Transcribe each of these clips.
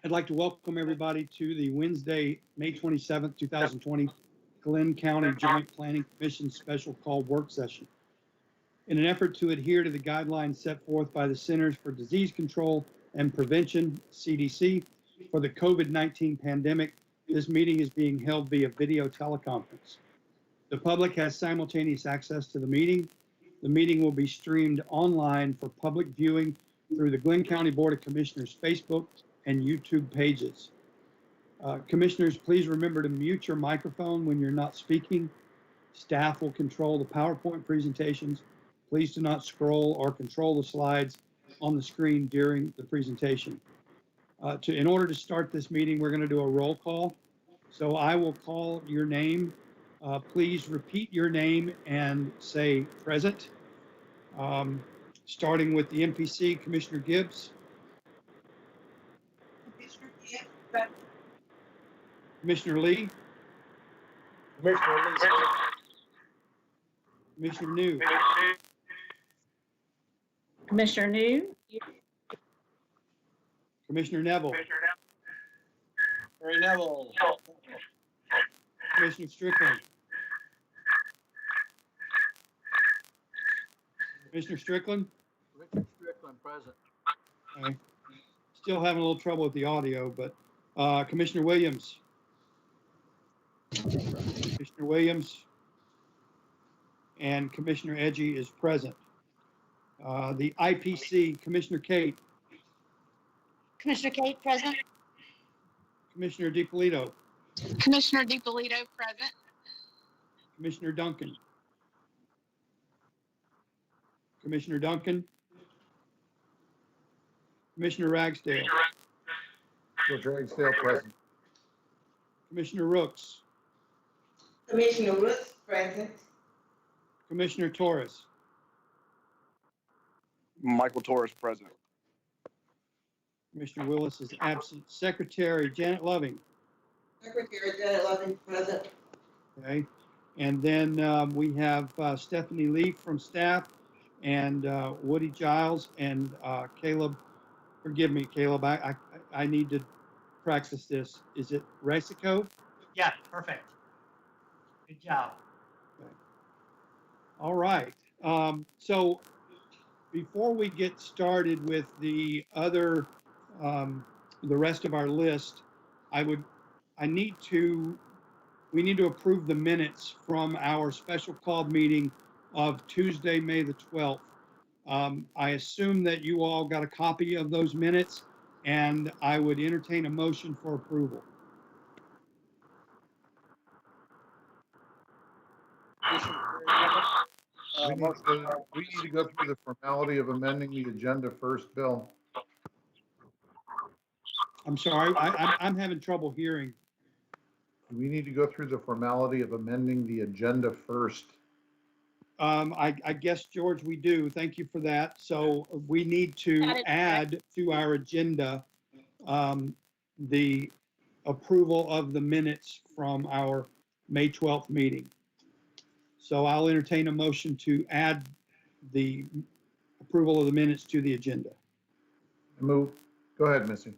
I'd like to welcome everybody to the Wednesday, May 27th, 2020, Glynn County Joint Planning Commission Special Call Work Session. In an effort to adhere to the guidelines set forth by the Centers for Disease Control and Prevention, CDC, for the COVID-19 pandemic, this meeting is being held via video teleconference. The public has simultaneous access to the meeting. The meeting will be streamed online for public viewing through the Glynn County Board of Commissioners Facebook and YouTube pages. Commissioners, please remember to mute your microphone when you're not speaking. Staff will control the PowerPoint presentations. Please do not scroll or control the slides on the screen during the presentation. In order to start this meeting, we're going to do a roll call. So I will call your name. Please repeat your name and say present. Starting with the MPC, Commissioner Gibbs. Commissioner Gibbs, present. Commissioner Lee. Commissioner Lee. Commissioner New. Commissioner New. Commissioner Neville. Mary Neville. Commissioner Strickland. Commissioner Strickland. Richard Strickland, present. Okay. Still having a little trouble with the audio, but Commissioner Williams. Commissioner Williams and Commissioner Edgy is present. The IPC, Commissioner Kate. Commissioner Kate, present. Commissioner DiPolito. Commissioner DiPolito, present. Commissioner Duncan. Commissioner Duncan. Commissioner Ragsdale. George Ragsdale, present. Commissioner Rooks. Commissioner Rooks, present. Commissioner Torres. Michael Torres, present. Commissioner Willis is absent. Secretary Janet Loving. Secretary Janet Loving, present. Okay. And then we have Stephanie Lee from staff and Woody Giles and Caleb. Forgive me, Caleb. I need to practice this. Is it Resico? Yeah, perfect. Good job. Okay. All right. So before we get started with the other, the rest of our list, we need to approve the minutes from our special called meeting of Tuesday, May the 12th. I assume that you all got a copy of those minutes, and I would entertain a motion for approval. We need to go through the formality of amending the agenda first, Bill. I'm sorry, I'm having trouble hearing. We need to go through the formality of amending the agenda first. I guess, George, we do. Thank you for that. So we need to add to our agenda the approval of the minutes from our May 12th meeting. So I'll entertain a motion to add the approval of the minutes to the agenda. Move. Go ahead, Missy.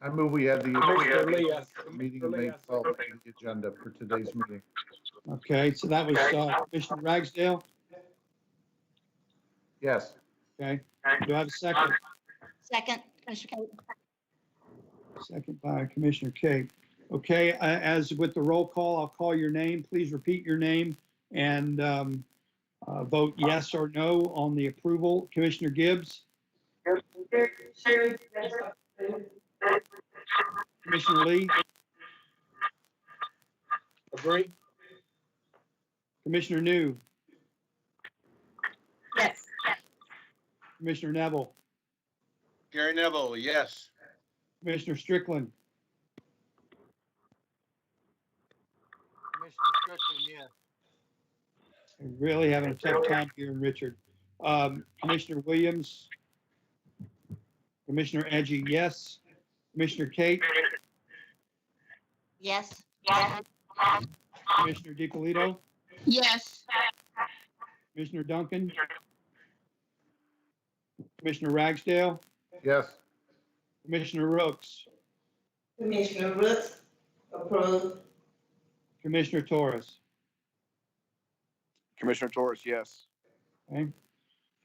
I move we add the meeting of May 12th to the agenda for today's meeting. Okay, so that was Commissioner Ragsdale. Yes. Okay, do I have a second? Second, Commissioner Kate. Second by Commissioner Kate. Okay, as with the roll call, I'll call your name. Please repeat your name and vote yes or no on the approval. Commissioner Gibbs? Commissioner Lee? Agree. Commissioner New? Yes. Commissioner Neville? Gary Neville, yes. Commissioner Strickland? Commissioner Strickland, yes. I'm really having a tough time hearing Richard. Commissioner Williams? Commissioner Edgy, yes. Commissioner Kate? Yes. Commissioner DiPolito? Yes. Commissioner Duncan? Commissioner Ragsdale? Yes. Commissioner Rooks, Commissioner Rooks, approved. Commissioner Torres. Commissioner Torres, yes. Okay.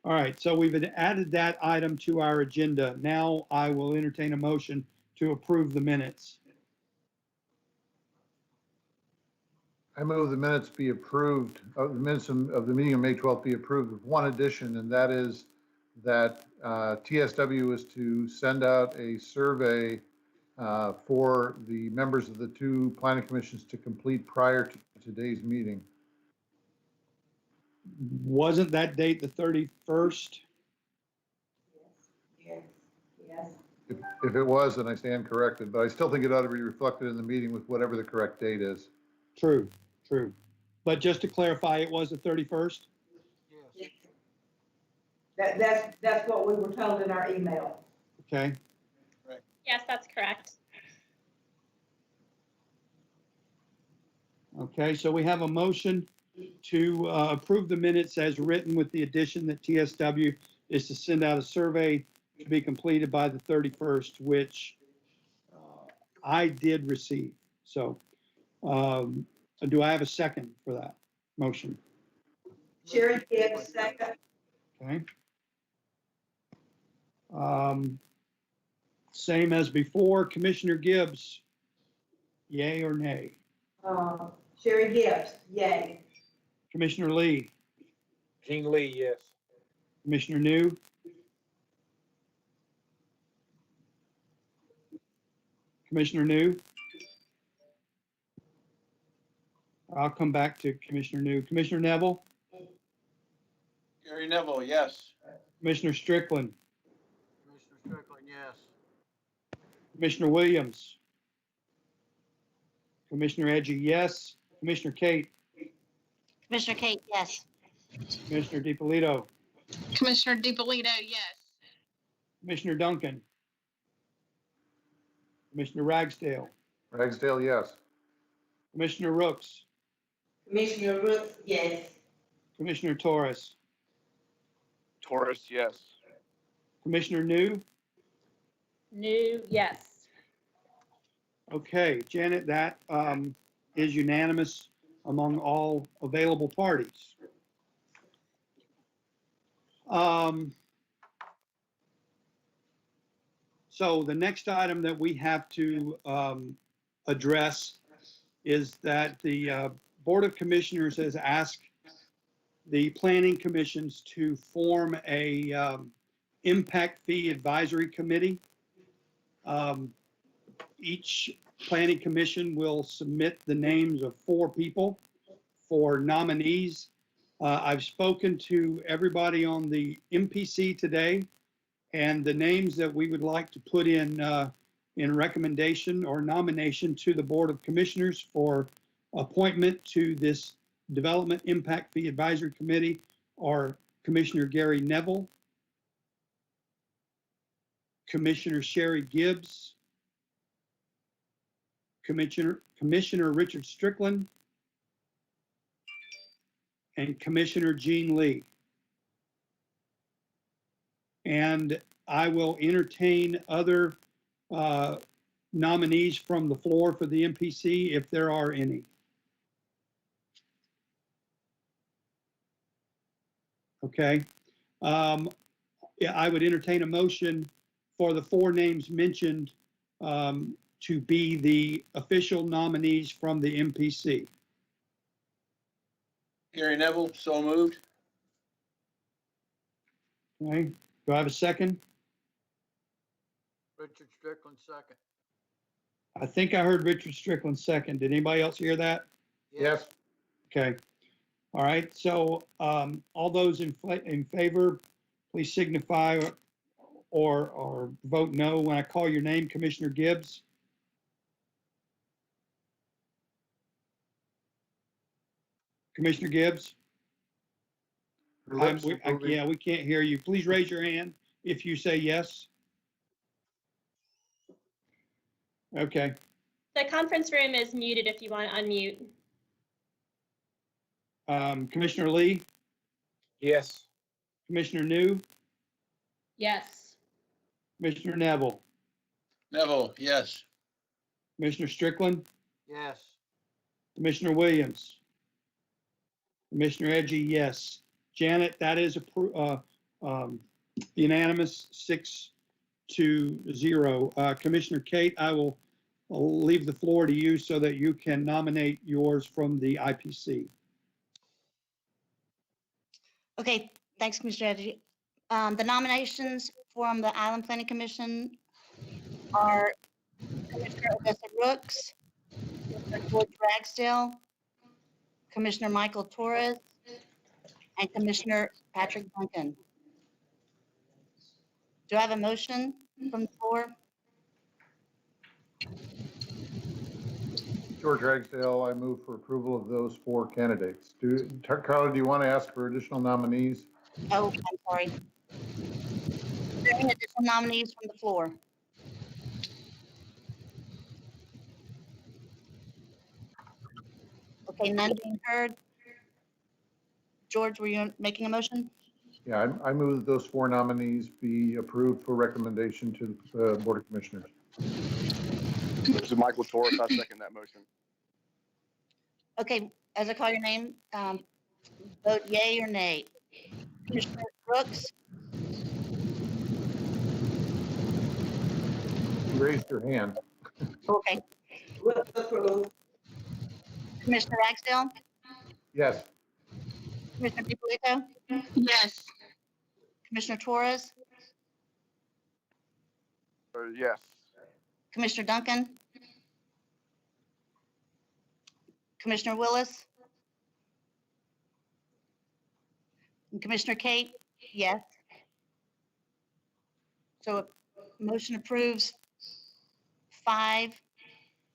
All right, so we've added that item to our agenda. Now I will entertain a motion to approve the minutes. I move the minutes be approved, the minutes of the meeting of May 12th be approved with one addition, and that is that TSW is to send out a survey for the members of the two planning commissions to complete prior to today's meeting. Wasn't that date the 31st? Yes, yes. If it was, then I stand corrected, but I still think it ought to be reflected in the meeting with whatever the correct date is. True, true. But just to clarify, it was the 31st? Yes. That's what we were told in our email. Okay. Yes, that's correct. Okay, so we have a motion to approve the minutes as written with the addition that TSW is to send out a survey to be completed by the 31st, which I did receive. So do I have a second for that motion? Sherry Gibbs, second. Okay. Same as before, Commissioner Gibbs, yay or nay? Sherry Gibbs, yay. Commissioner Lee, Gene Lee, yes. Commissioner New, Commissioner New. I'll come back to Commissioner New. Commissioner Neville, Gary Neville, yes. Commissioner Strickland, Commissioner Strickland, yes. Commissioner Williams, Commissioner Edgy, yes. Commissioner Kate, Commissioner Kate, yes. Commissioner DiPolito, Commissioner DiPolito, yes. Commissioner Duncan, Commissioner Ragsdale, Ragsdale, yes. Commissioner Rooks, Commissioner Rooks, yes. Commissioner Torres, Torres, yes. Commissioner New. New, yes. Okay, Janet, that is unanimous among all available parties. So the next item that we have to address is that the Board of Commissioners has asked the planning commissions to form a impact fee advisory committee. Each planning commission will submit the names of 4 people for nominees. I've spoken to everybody on the MPC today, and the names that we would like to put in recommendation or nomination to the Board of Commissioners for appointment to this Development Impact Fee Advisory Committee are Commissioner Gary Neville, Commissioner Sherry Gibbs, Commissioner Richard Strickland, and Commissioner Gene Lee. And I will entertain other nominees from the floor for the MPC if there are any. Okay. Yeah, I would entertain a motion for the 4 names mentioned to be the official nominees from the MPC. Gary Neville, so moved. Okay, do I have a second? Richard Strickland, second. I think I heard Richard Strickland second. Did anybody else hear that? Yes. Okay. All right, so all those in favor, please signify or vote no when I call your name. Commissioner Gibbs? Commissioner Gibbs? Her lips are moving. Yeah, we can't hear you. Please raise your hand if you say yes. Okay. The conference room is muted if you want to unmute. Commissioner Lee? Yes. Commissioner New? Yes. Commissioner Neville? Neville, yes. Commissioner Strickland, Yes. Commissioner Williams, Commissioner Edgy, yes. Janet, that is unanimous, 6-0. Commissioner Kate, I'll leave the floor to you so that you can nominate yours from the IPC. Okay, thanks, Commissioner Edgy. The nominations from the Island Planning Commission are Commissioner Odessa Brooks, Commissioner George Ragsdale, Commissioner Michael Torres, and Commissioner Patrick Duncan. Do I have a motion from the floor? George Ragsdale, I move for approval of those 4 candidates. Carla, do you want to ask for additional nominees? Oh, I'm sorry. Are there any additional nominees from the floor? Okay, none being heard. George, were you making a motion? Yeah, I move that those 4 nominees be approved for recommendation to the Board of Commissioners. This is Michael Torres. I second that motion. Okay, as I call your name, vote yay or nay. Commissioner Brooks, You raised your hand. okay. Approved. Commissioner Ragsdale, Yes. Commissioner DiPolito? Yes. Commissioner Torres, Yes. Commissioner Duncan? Commissioner Willis? And Commissioner Kate? Yes. So motion approves 5,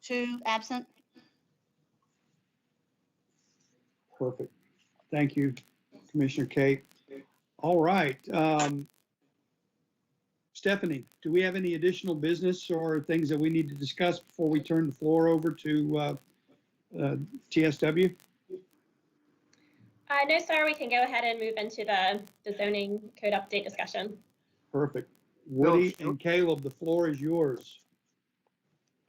2 absent. Perfect. Thank you, Commissioner Kate. All right. Stephanie, do we have any additional business or things that we need to discuss before we turn the floor over to TSW? No, sir, we can go ahead and move into the zoning code update discussion. Perfect. Woody Bill, and Caleb, the floor is yours.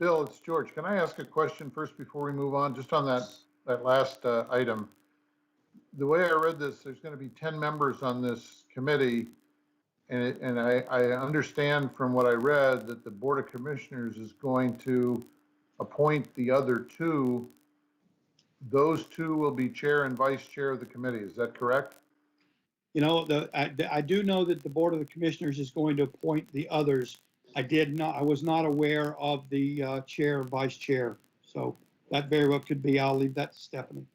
Bill, it's George. Can I ask a question first before we move on? Just on that last item. The way I read this, there's going to be 10 members on this committee. And I understand from what I read that the Board of Commissioners is going to appoint the other 2. Those 2 will be chair and vice chair of the committee. Is that correct? You know, I do know that the Board of the Commissioners is going to appoint the others. I was not aware of the chair and vice chair. So that very well could be. I'll leave that to Stephanie.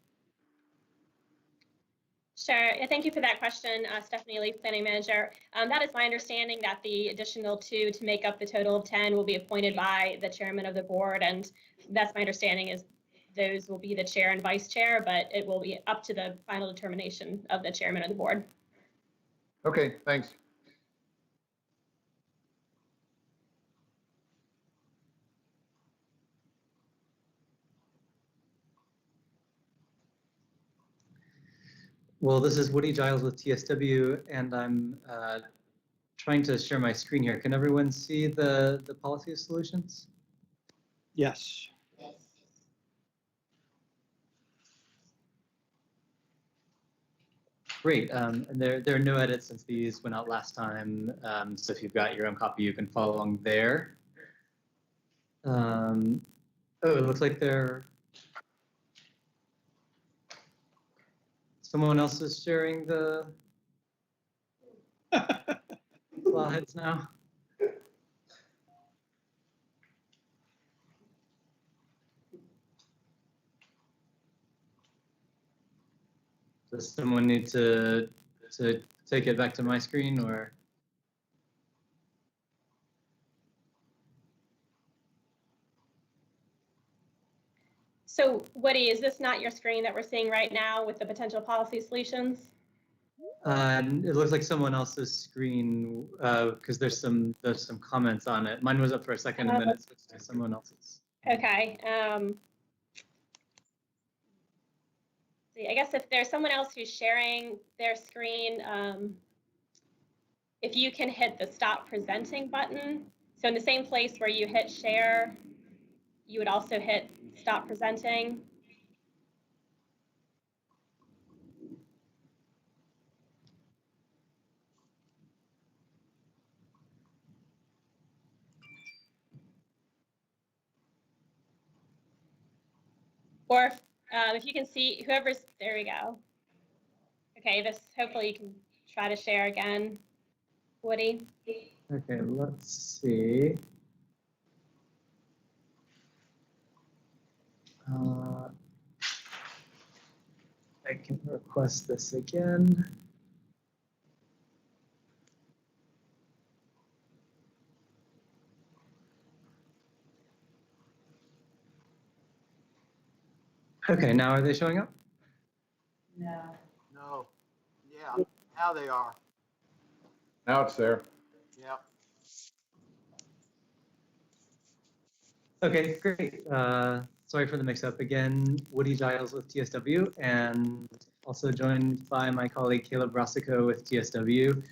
Sure. Yeah, thank you for that question, Stephanie Lee, Planning Manager. That is my understanding that the additional 2 to make up the total of 10 will be appointed by the chairman of the board. And that's my understanding is those will be the chair and vice chair, but it will be up to the final determination of the chairman of the board. Okay, thanks. Well, this is Woody Giles with TSW, and I'm trying to share my screen here. Can everyone see the policy solutions? Yes. Great. And there are no edits since these went out last time. So if you've got your own copy, you can follow along there. Oh, it looks like someone else is sharing the slides now. Does someone need to take it back to my screen or? So Woody, is this not your screen that we're seeing right now with the potential policy solutions? It looks like someone else's screen because there's some comments on it. Mine was up for a second and then it switched to someone else's. Okay. See, I guess if there's someone else who's sharing their screen, if you can hit the stop presenting button So in the same place where you hit share, you would also hit stop presenting. Or if you can see whoever's, there we go. Okay, this, hopefully you can try to share again, Woody. Okay, let's see. I can request this again. Okay, now are they showing up? No. No. Yeah, now they are. Now it's there. Yep. Okay, great. Sorry for the mix-up again. Woody Giles with TSW, and also joined by my colleague Caleb Rossico with TSW.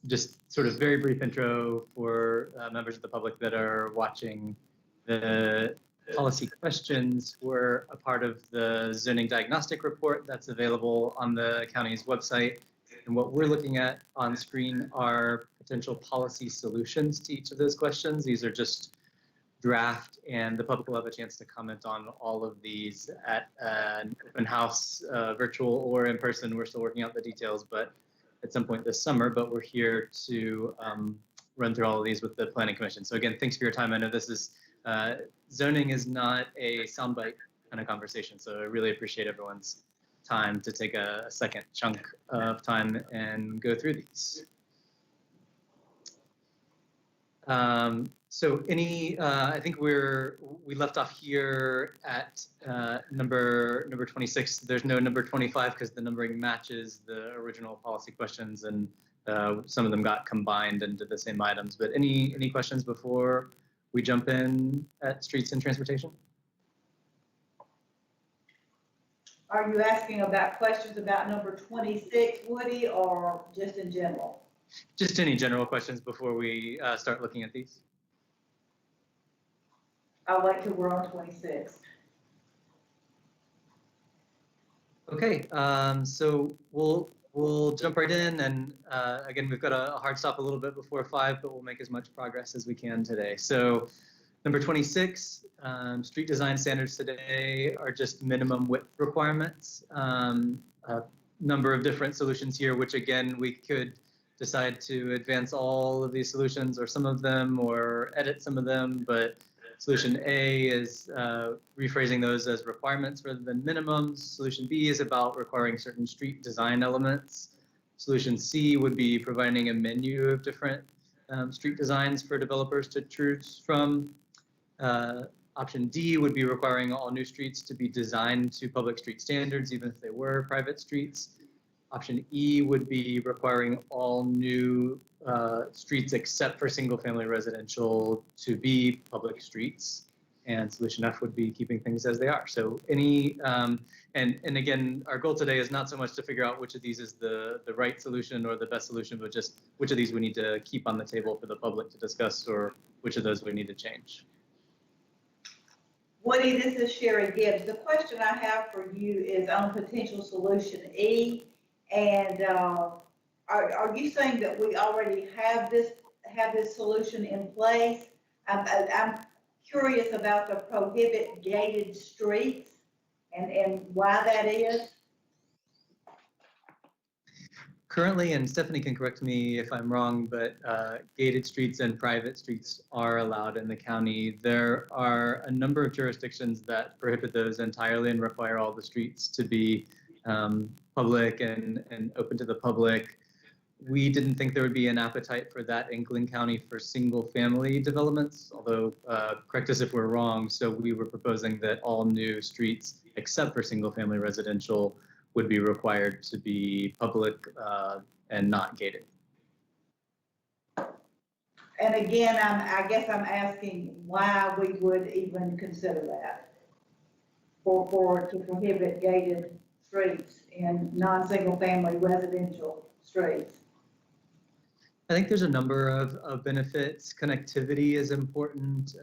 Just sort of very brief intro for members of the public that are watching. The policy questions were a part of the zoning diagnostic report that's available on the county's website. And what we're looking at on screen are potential policy solutions to each of those questions. These are just draft, and the public will have a chance to comment on all of these at an open house, virtual or in person. We're still working out the details, but at some point this summer, but we're here to run through all of these with the Planning Commission. So again, thanks for your time. I know this is, zoning is not a soundbite kind of conversation, so I really appreciate everyone's time to take a second chunk of time and go through these. So any, I think we left off here at number 26. There's no number 25 because the numbering matches the original policy questions, and some of them got combined into the same items. But any questions before we jump in at streets and transportation? Are you asking about questions about number 26, Woody, or just in general? Just any general questions before we start looking at these. I'll wait till we're on 26. Okay, so we'll jump right in, and again, we've got a hard stop a little bit before 5, but we'll make as much progress as we can today. So number 26, street design standards today are just minimum width requirements. A number of different solutions here, which again, we could decide to advance all of these solutions or some of them or edit some of them, but solution A is rephrasing those as requirements rather than minimums. Solution B is about requiring certain street design elements. Solution C would be providing a menu of different street designs for developers to choose from. Option D would be requiring all new streets to be designed to public street standards, even if they were private streets. Option E would be requiring all new streets except for single-family residential to be public streets. And solution F would be keeping things as they are. So any, and again, our goal today is not so much to figure out which of these is the right solution or the best solution, but just which of these we need to keep on the table for the public to discuss, or which of those we need to change. Woody, this is Sherry Gibbs. The question I have for you is on potential solution E. And are you saying that we already have this solution in place? I'm curious about the prohibit gated streets and why that is. Currently, and Stephanie can correct me if I'm wrong, but gated streets and private streets are allowed in the county. There are a number of jurisdictions that prohibit those entirely and require all the streets to be public and open to the public. We didn't think there would be an appetite for that in Glynn County for single family developments, although correct us if we're wrong. So we were proposing that all new streets except for single family residential would be required to be public and not gated. And again, I guess I'm asking why we would even consider that to prohibit gated streets in non-single family residential streets. I think there's a number of benefits. Connectivity is important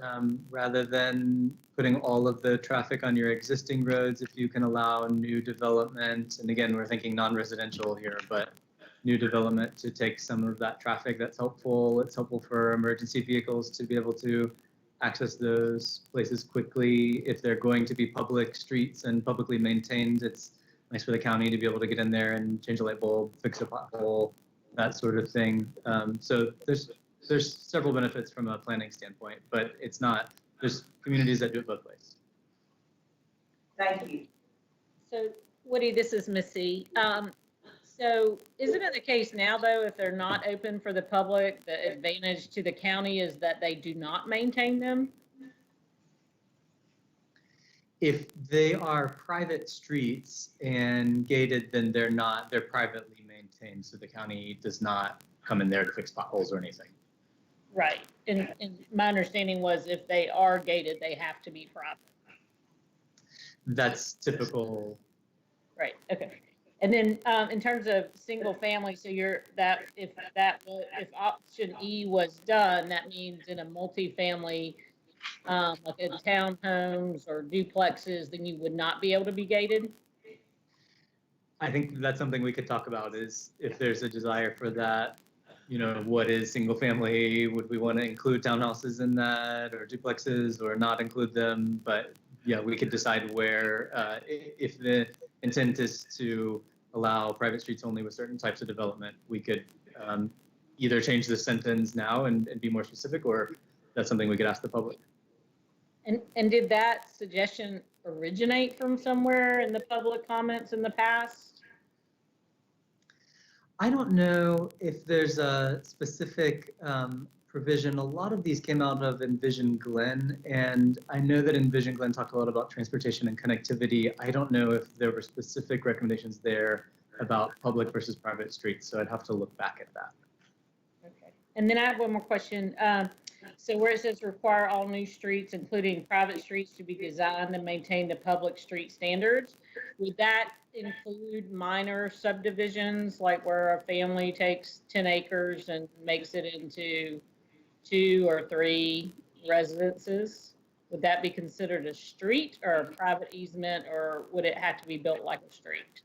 rather than putting all of the traffic on your existing roads. If you can allow new development, and again, we're thinking non-residential here, but new development to take some of that traffic, that's helpful. It's helpful for emergency vehicles to be able to access those places quickly. If they're going to be public streets and publicly maintained, it's nice for the county to be able to get in there and change a light bulb, fix a pothole, that sort of thing. So there's several benefits from a planning standpoint, but it's not, there's communities that do it both ways. Thank you. So Woody, this is Missy. So isn't it the case now, though, if they're not open for the public, the advantage to the county is that they do not maintain them? If they are private streets and gated, then they're not, they're privately maintained. So the county does not come in there to fix potholes or anything. Right. And my understanding was if they are gated, they have to be private. That's typical. Right. Okay. And then in terms of single family, so if option E was done, that means in a multifamily, like in townhomes or duplexes, then you would not be able to be gated? I think that's something we could talk about, is if there's a desire for that, you know, what is single family? Would we want to include townhouses in that, or duplexes, or not include them? But yeah, we could decide where, if the intent is to allow private streets only with certain types of development, we could either change the sentence now and be more specific, or that's something we could ask the public. And did that suggestion originate from somewhere in the public comments in the past? I don't know if there's a specific provision. A lot of these came out of Envision Glynn, and I know that Envision Glynn talked a lot about transportation and connectivity. I don't know if there were specific recommendations there about public versus private streets, so I'd have to look back at that. Okay. And then I have one more question. So where it says require all new streets, including private streets, to be designed and maintain the public street standards, would that include minor subdivisions, like where a family takes 10 acres and makes it into 2 or 3 residences? Would that be considered a street or a private easement, or would it have to be built like a street?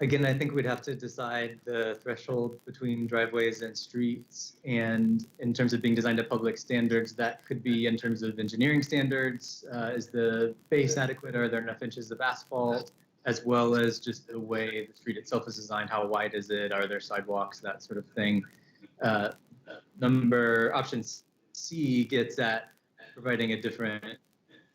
Again, I think we'd have to decide the threshold between driveways and streets. And in terms of being designed to public standards, that could be in terms of engineering standards. Is the base adequate? Are there enough inches of asphalt? As well as just the way the street itself is designed. How wide is it? Are there sidewalks? That sort of thing. Option C gets at providing a different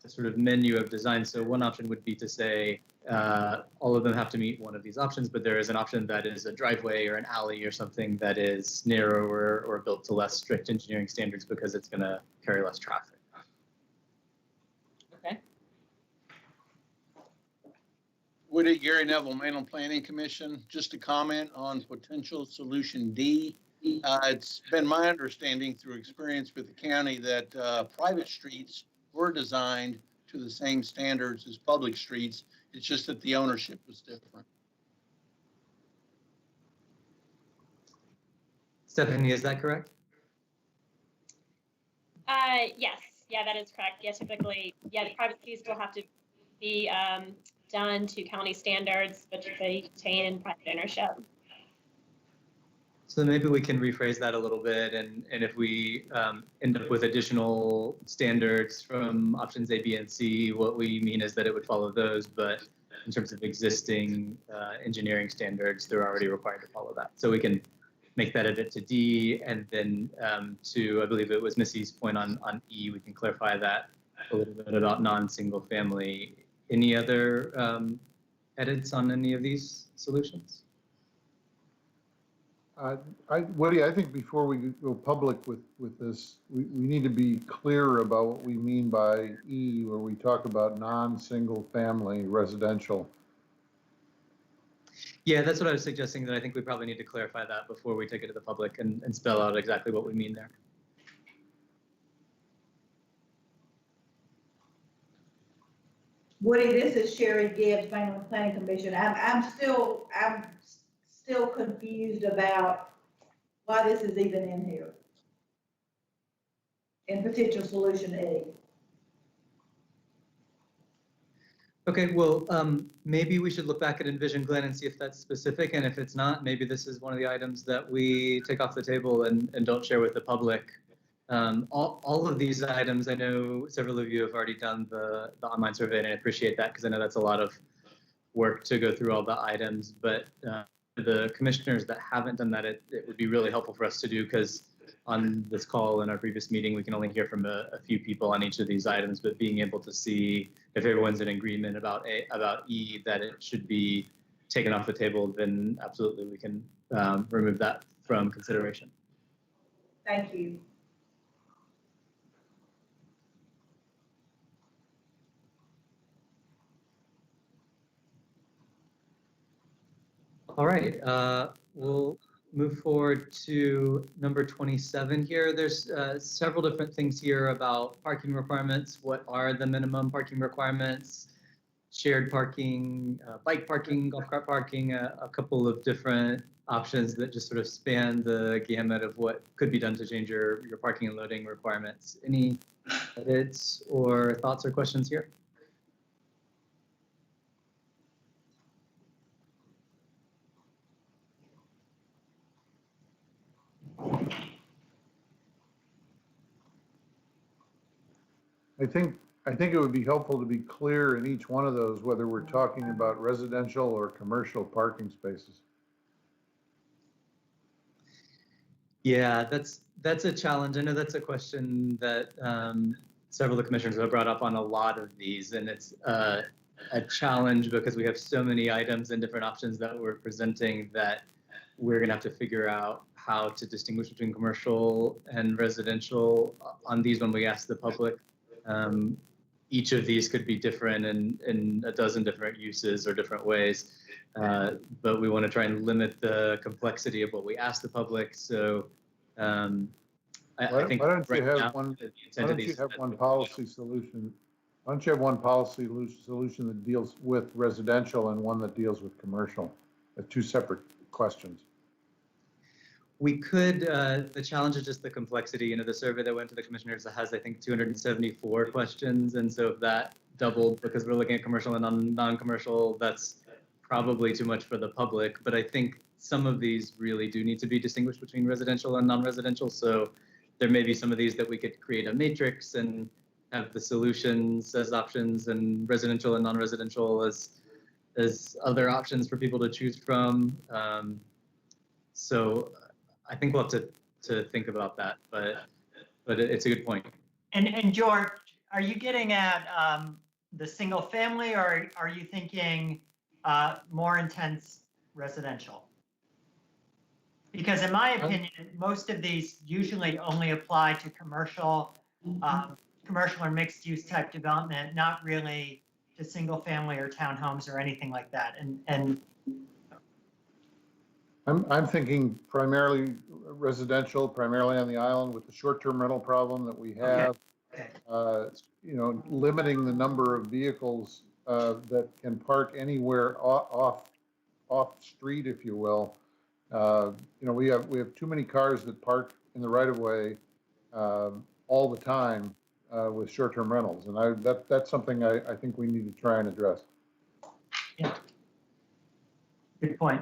sort of menu of design. So one option would be to say all of them have to meet one of these options, but there is an option that is a driveway or an alley or something that is narrower or built to less strict engineering standards because it's going to carry less traffic. Okay. Woody, Gary Neville, Mainland Planning Commission, just a comment on potential solution D. It's been my understanding through experience with the county that private streets were designed to the same standards as public streets. It's just that the ownership was different. Stephanie, is that correct? Yes, yeah, that is correct. Yeah, typically, yeah, the private keys still have to be done to county standards, but they retain in private ownership. So maybe we can rephrase that a little bit, and if we end up with additional standards from options A, B, and C, what we mean is that it would follow those, but in terms of existing engineering standards, they're already required to follow that. So we can make that edit to D, and then to, I believe it was Missy's point on E, we can clarify that a little bit about non-single family. Any other edits on any of these solutions? Woody, I think before we go public with this, we need to be clear about what we mean by E, where we talk about non-single family residential. Yeah, that's what I was suggesting, that I think we probably need to clarify that before we take it to the public and spell out exactly what we mean there. Woody, this is Sherry Gibbs, Mainland Planning Commission. I'm still confused about why this is even in here. In potential solution E. Okay, well, maybe we should look back at Envision Glynn and see if that's specific, and if it's not, maybe this is one of the items that we take off the table and don't share with the public. All of these items, I know several of you have already done the online survey, and I appreciate that because I know that's a lot of work to go through all the items, but the commissioners that haven't done that, it would be really helpful for us to do, because on this call in our previous meeting, we can only hear from a few people on each of these items, but being able to see if everyone's in agreement about E, that it should be taken off the table, then absolutely we can remove that from consideration. Thank you. All right, we'll move forward to number 27 here. There's several different things here about parking requirements. What are the minimum parking requirements? Shared parking, bike parking, golf cart parking, a couple of different options that just sort of span the gamut of what could be done to change your parking and loading requirements. Any edits or thoughts or questions here? I think it would be helpful to be clear in each one of those, whether we're talking about residential or commercial parking spaces. Yeah, that's a challenge. I know that's a question that several of the commissioners have brought up on a lot of these, and it's a challenge because we have so many items and different options that we're presenting that we're going to have to figure out how to distinguish between commercial and residential on these when we ask the public. Each of these could be different in a dozen different uses or different ways, but we want to try and limit the complexity of what we ask the public. So I think why don't you right have now, one? the Why intent of don't you these have one policy solution? Why don't you have one policy solution that deals with residential and one that deals with commercial? Two separate questions. We could, the challenge is just the complexity. You know, the survey that went to the commissioners has, I think, 274 questions. And so if that doubled because we're looking at commercial and non-commercial, that's probably too much for the public. But I think some of these really do need to be distinguished between residential and non-residential. So there may be some of these that we could create a matrix and have the solutions as options and residential and non-residential as other options for people to choose from. So I think we'll have to think about that, but it's a good point. And George, are you getting at the single family, or are you thinking more intense residential? Because in my opinion, most of these usually only apply to commercial or mixed use type development, not really to single family or townhomes or anything like that. And I'm thinking primarily residential, primarily on the island with the short-term rental problem that we have. Okay. You know, limiting the number of vehicles that can park anywhere off street, if you will. You know, we have too many cars that park in the right of way all the time with short-term rentals, and that's something I think we need to try and address. Yeah. Good point.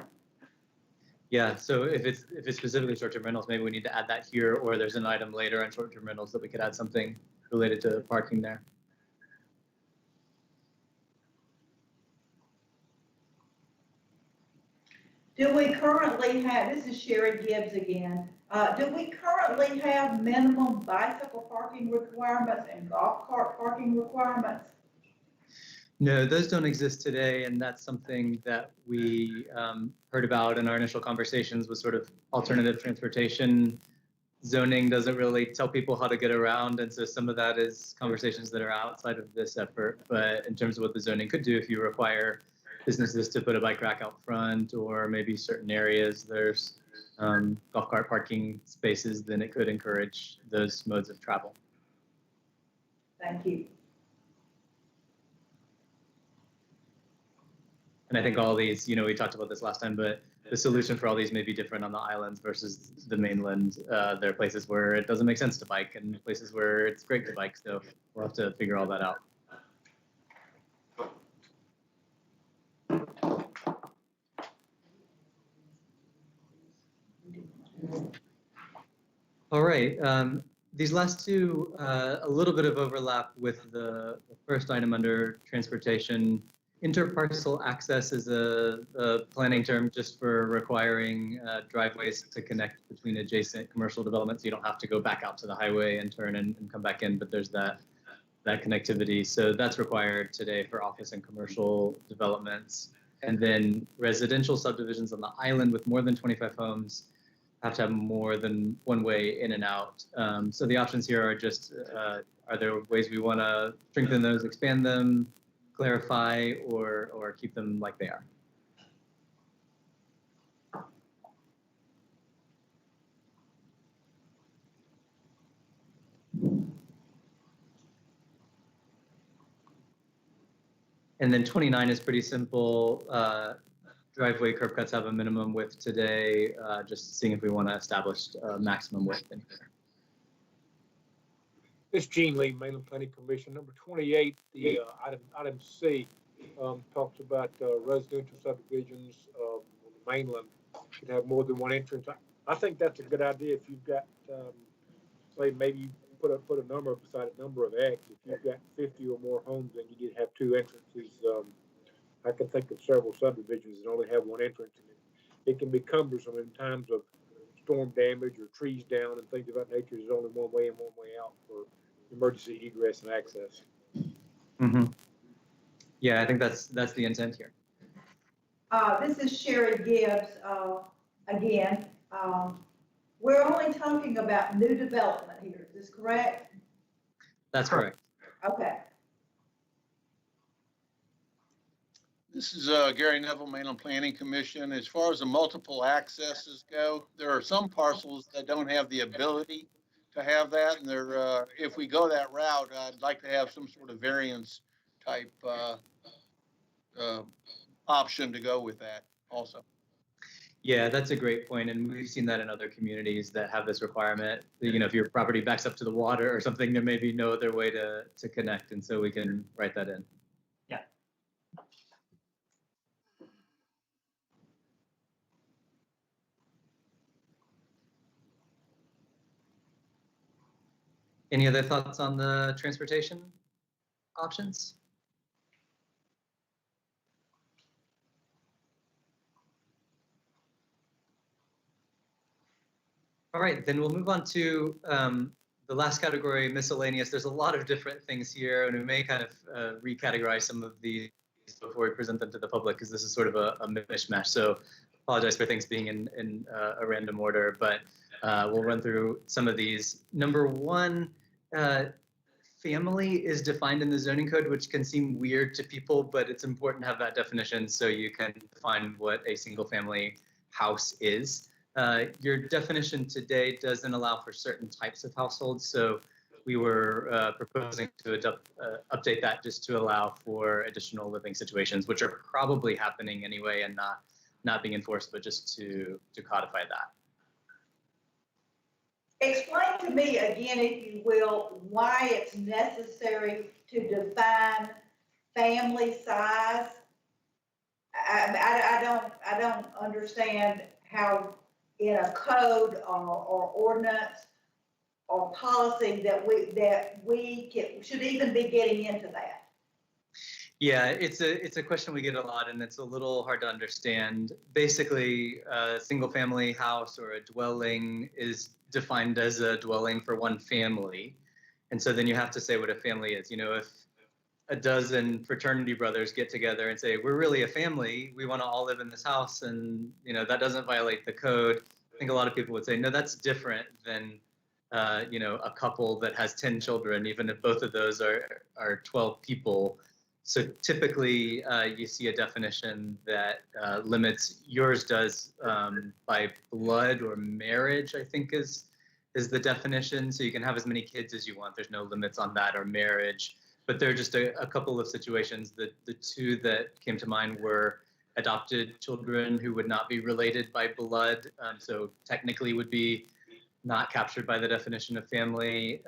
Yeah, so if it's specifically short-term rentals, maybe we need to add that here, or there's an item later on short-term rentals that we could add something related to parking there. Do we currently have, this is Sherry Gibbs again, do we currently have minimum bicycle parking requirements and golf cart parking requirements? No, those don't exist today, and that's something that we heard about in our initial conversations with sort of alternative transportation. Zoning doesn't really tell people how to get around, and so some of that is conversations that are outside of this effort. But in terms of what the zoning could do, if you require businesses to put a bike rack out front, or maybe certain areas there's golf cart parking spaces, then it could encourage those modes of travel. Thank you. And I think all these, you know, we talked about this last time, but the solution for all these may be different on the islands versus the mainland. There are places where it doesn't make sense to bike and places where it's great to bike. So we'll have to figure all that out. All right. These last two, a little bit of overlap with the first item under transportation. Interparcel access is a planning term just for requiring driveways to connect between adjacent commercial developments. You don't have to go back out to the highway and turn and come back in, but there's that connectivity. So that's required today for office and commercial developments. And then residential subdivisions on the island with more than 25 homes have to have more than one way in and out. So the options here are just, are there ways we want to strengthen those, expand them, clarify, or keep them like they are? And then 29 is pretty simple. Driveway curb cuts have a minimum width today, just seeing if we want to establish a maximum width in here. This is Gene Lee, Mainland Planning Commission. Number 28, the item C talks about residential subdivisions on the mainland should have more than one entrance. I think that's a good idea. If you've got, say, maybe put a number beside a number of X. If you've got 50 or more homes, then you have two entrances. I can think of several subdivisions that only have one entrance, and it can be cumbersome in times of storm damage or trees down and things of that nature. There's only one way in, one way out for emergency egress and access. Mm-hmm. Yeah, I think that's the intent here. This is Sherry Gibbs again. We're only talking about new development here. Is this correct? That's correct. Okay. This is Gary Neville, Mainland Planning Commission. As far as the multiple accesses go, there are some parcels that don't have the ability to have that. And there, if we go that route, I'd like to have some sort of variance type option to go with that also. Yeah, that's a great point. And we've seen that in other communities that have this requirement. You know, if your property backs up to the water or something, there may be no other way to connect. And so we can write that in. Yeah. Any other thoughts on the transportation options? All right, then we'll move on to the last category, miscellaneous. There's a lot of different things here, and we may kind of recategorize some of these before we present them to the public, because this is sort of a mishmash. So apologize for things being in a random order, but we'll run through some of these. Number one, family is defined in the zoning code, which can seem weird to people, but it's important to have that definition so you can define what a single family house is. Your definition today doesn't allow for certain types of households, so we were proposing to update that just to allow for additional living situations, which are probably happening anyway and not being enforced, but just to codify that. Explain to me again, if you will, why it's necessary to define family size. I don't understand how in a code or ordinance or policy that we should even be getting into that. Yeah, it's a question we get a lot, and it's a little hard to understand. Basically, a single family house or a dwelling is defined as a dwelling for one family. And so then you have to say what a family is. You know, if a dozen fraternity brothers get together and say, we're really a family, we want to all live in this house, and, you know, that doesn't violate the code, I think a lot of people would say, no, that's different than, you know, a couple that has 10 children, even if both of those are 12 people. So typically, you see a definition that limits, yours does by blood or marriage, I think is the definition. So you can have as many kids as you want. There's no limits on that, or marriage. But there are just a couple of situations. The two that came to mind were adopted children who would not be related by blood, so technically would be not captured by the definition of family,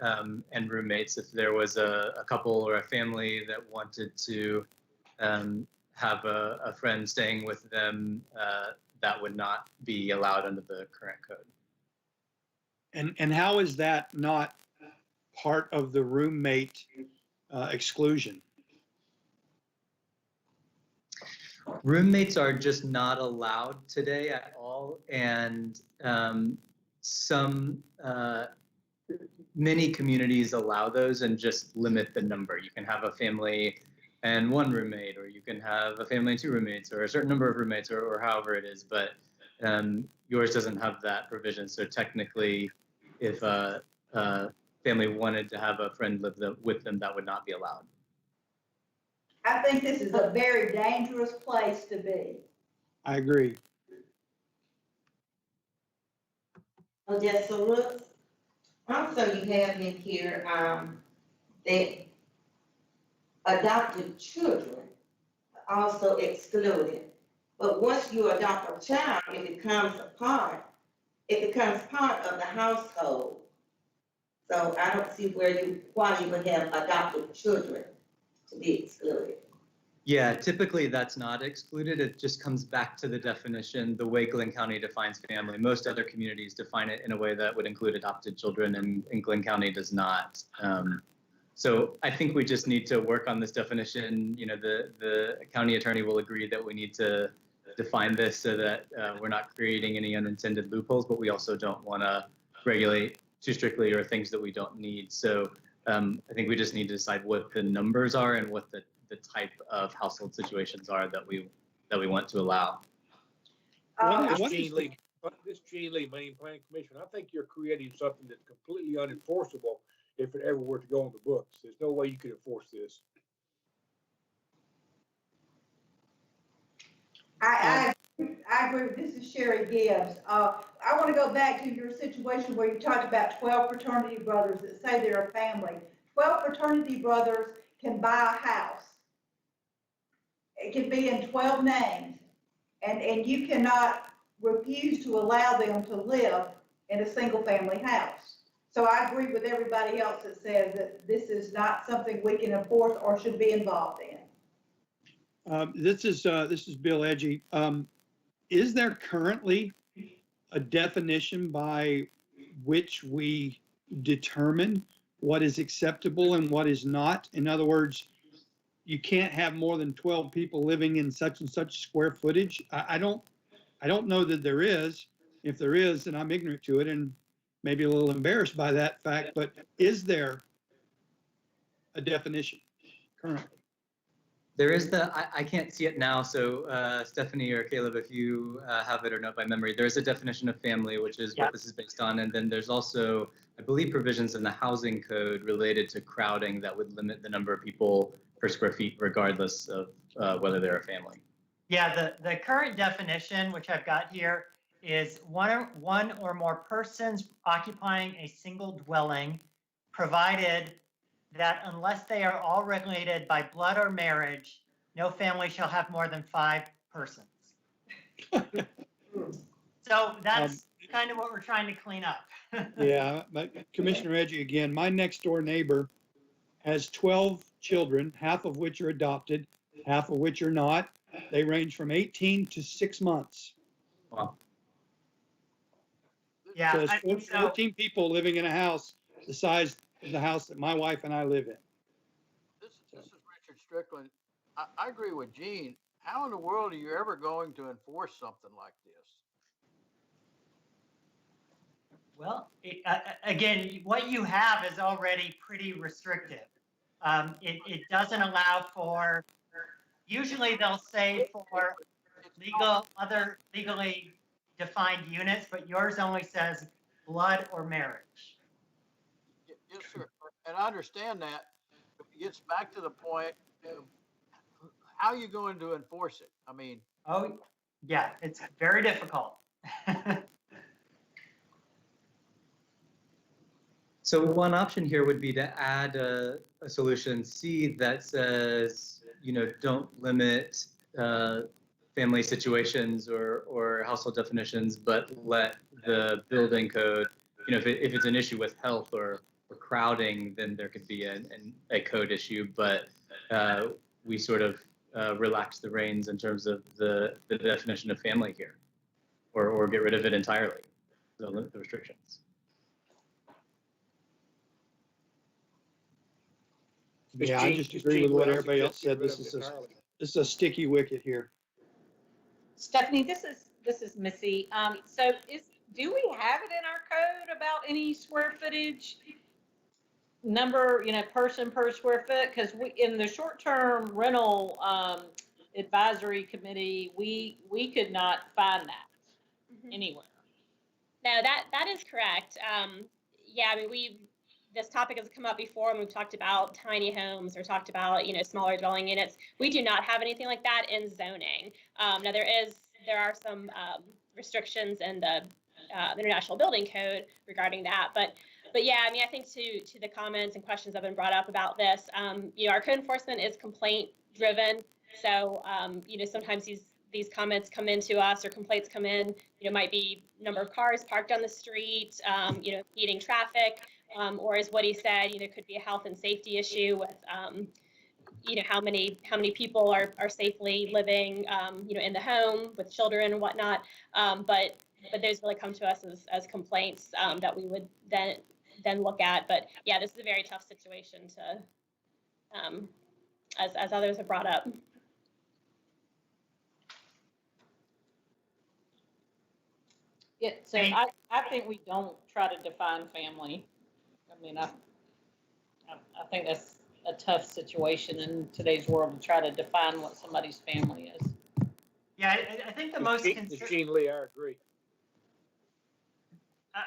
and roommates if there was a couple or a family that wanted to have a friend staying with them, that would not be allowed under the current code. And how is that not part of the roommate exclusion? Roommates are just not allowed today at all, and many communities allow those and just limit the number. You can have a family and one roommate, or you can have a family and two roommates, or a certain number of roommates, or however it is, but yours doesn't have that provision. So technically, if a family wanted to have a friend live with them, that would not be allowed. I think this is a very dangerous place to be. I agree. Well, just so look, also you have in here, that adopted children also excluded. But once you adopt a child, it becomes part of the household. So I don't see why you would have adopted children to be excluded. Yeah, typically that's not excluded. It just comes back to the definition, the way Glynn County defines family. Most other communities define it in a way that would include adopted children, and Glynn County does not. So I think we just need to work on this definition. You know, the county attorney will agree that we need to define this so that we're not creating any unintended loopholes, but we also don't want to regulate too strictly or things that we don't need. So I think we just need to decide what the numbers are and what the type of household situations are that we want to allow. This Gene Lee, Maine Planning Commission, I think you're creating something that's completely unenforceable if it ever were to go on the books. There's no way you could enforce this. I agree. This is Sherry Gibbs. I want to go back to your situation where you talked about 12 fraternity brothers that say they're a family. 12 fraternity brothers can buy a house. It can be in 12 names, and you cannot refuse to allow them to live in a single family house. So I agree with everybody else that says that this is not something we can enforce or should be involved in. This is Bill Edgy. Is there currently a definition by which we determine what is acceptable and what is not? In other words, you can't have more than 12 people living in such and such square footage. I don't know that there is. If there is, then I'm ignorant to it and maybe a little embarrassed by that fact. But is there a definition currently? There is I can't see it now, so Stephanie or Caleb, if you have it or know it by memory, there is a definition of family, which is what this is based on. And then there's also, I believe, provisions in the housing code related to crowding that would limit the number of people per square feet, regardless of whether they're a family. Yeah, the current definition, which I've got here, is one or more persons occupying a single dwelling, provided that unless they are all regulated by blood or marriage, no family shall have more than 5 persons. So that's kind of what we're trying to clean up. Yeah, but Commissioner Edgy, again, my next door neighbor has 12 children, half of which are adopted, half of which are not. They range from 18 to 6 months. Wow. Yeah, So it's 14 people living in a house the size of the house that my wife and I live in. This is Richard Strickland. I agree with Gene. How in the world are you ever going to enforce something like this? Well, again, what you have is already pretty restrictive. It doesn't allow for, usually they'll say for other legally defined units, but yours only says blood or marriage. Yes, sir. And I understand that. It gets back to the point of how are you going to enforce it? I mean. Oh, yeah, it's very difficult. So one option here would be to add a solution C that says, you know, don't limit family situations or household definitions, but let the building code, if it's an issue with health or crowding, then there could be a code issue, but we sort of relax the reins in terms of the definition of family here, or get rid of it entirely, the restrictions. Yeah, I just agree with what everybody else said. This is a sticky wicket here. Stephanie, this is Missy. So do we have it in our code about any square footage number, person per square foot? Because we, in the short-term rental advisory committee, we could not find that anywhere. No, that is correct. Yeah, I mean, this topic has come up before, and we've talked about tiny homes or talked about, smaller dwelling units. We do not have anything like that in zoning. Now there are some restrictions in the International Building Code regarding that, but yeah, I mean, I think to the comments and questions that have been brought up about this, our code enforcement is complaint driven. So, sometimes these comments come into us, or complaints come in, might be number of cars parked on the street, impeding traffic, or as what he said, could be a health and safety issue with, how many people are safely living, in the home with children and whatnot. But those really come to us as complaints that we would then look at. But yeah, this is a very tough situation to, as others have brought up. Yeah, so I think we don't try to define family. I mean, I think that's a tough situation in today's world to try to define what somebody's family is. Yeah, I think the most Jean Lee, I agree.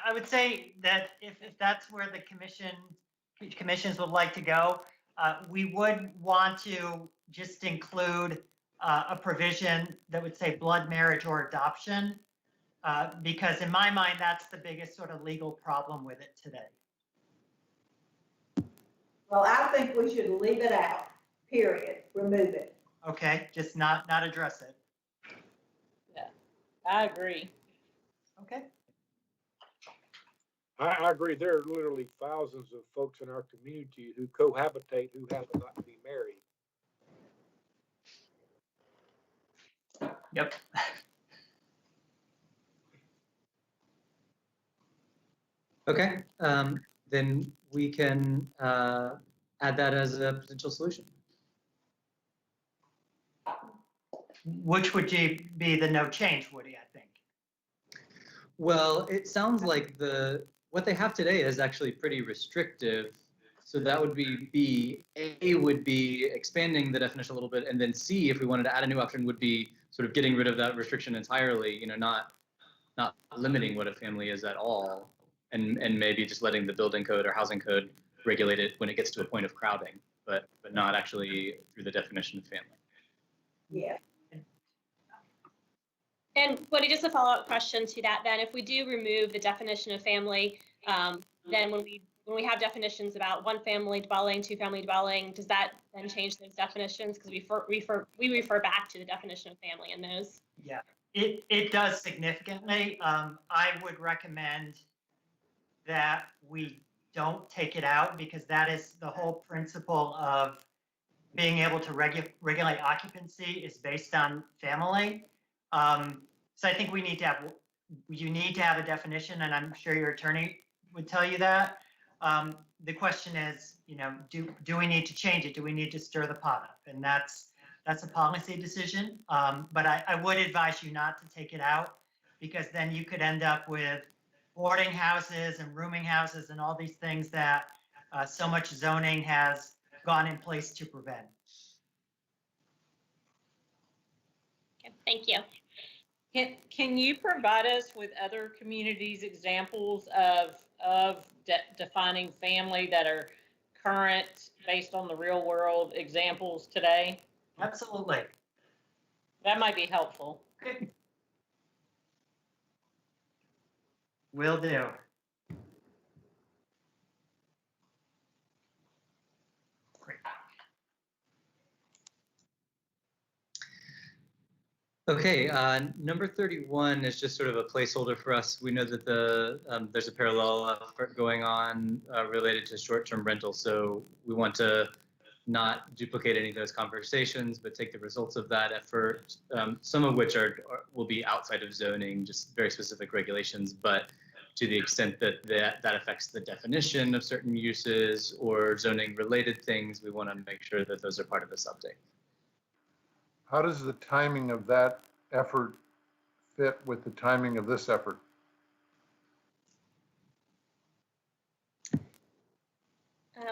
I would say that if that's where the commissions would like to go, we would want to just include a provision that would say blood marriage or adoption, because in my mind, that's the biggest sort of legal problem with it today. Well, I think we should leave it out, period, remove it. Okay, just not address it. Yeah, I agree. Okay. I agree. There are literally thousands of folks in our community who cohabitate who happen not to be married. Yep. Okay, then we can add that as a potential solution. Which would be the no change, Woody, I think. Well, it sounds like what they have today is actually pretty restrictive. So that would be B. A would be expanding the definition a little bit, and then C, if we wanted to add a new option, would be sort of getting rid of that restriction entirely. Not limiting what a family is at all, and maybe just letting the building code or housing code regulate it when it gets to a point of crowding, but not actually through the definition of family. Yeah. And Woody, just a follow-up question to that then, if we do remove the definition of family, then when we have definitions about one family dwelling, two family dwelling, does that then change those definitions? Because we refer back to the definition of family in those. Yeah, it does significantly. I would recommend that we don't take it out, because that is the whole principle of being able to regulate occupancy is based on family. So I think you need to have a definition, and I'm sure your attorney would tell you that. The question is, do we need to change it? Do we need to stir the pot up? And that's a policy decision. But I would advise you not to take it out, because then you could end up with boarding houses and rooming houses and all these things that so much zoning has gone in place to prevent. Okay, thank you. Can you provide us with other communities' examples of defining family that are current based on the real world examples today? Absolutely. That might be helpful. Okay. Will do. Great. Okay, number 31 is just sort of a placeholder for us. We know that there's a parallel effort going on related to short-term rentals, so we want to not duplicate any of those conversations, but take the results of that effort, some of which will be outside of zoning, just very specific regulations, but to the extent that that affects the definition of certain uses or zoning related things, we want to make sure that those are part of this update. How does the timing of that effort fit with the timing of this effort?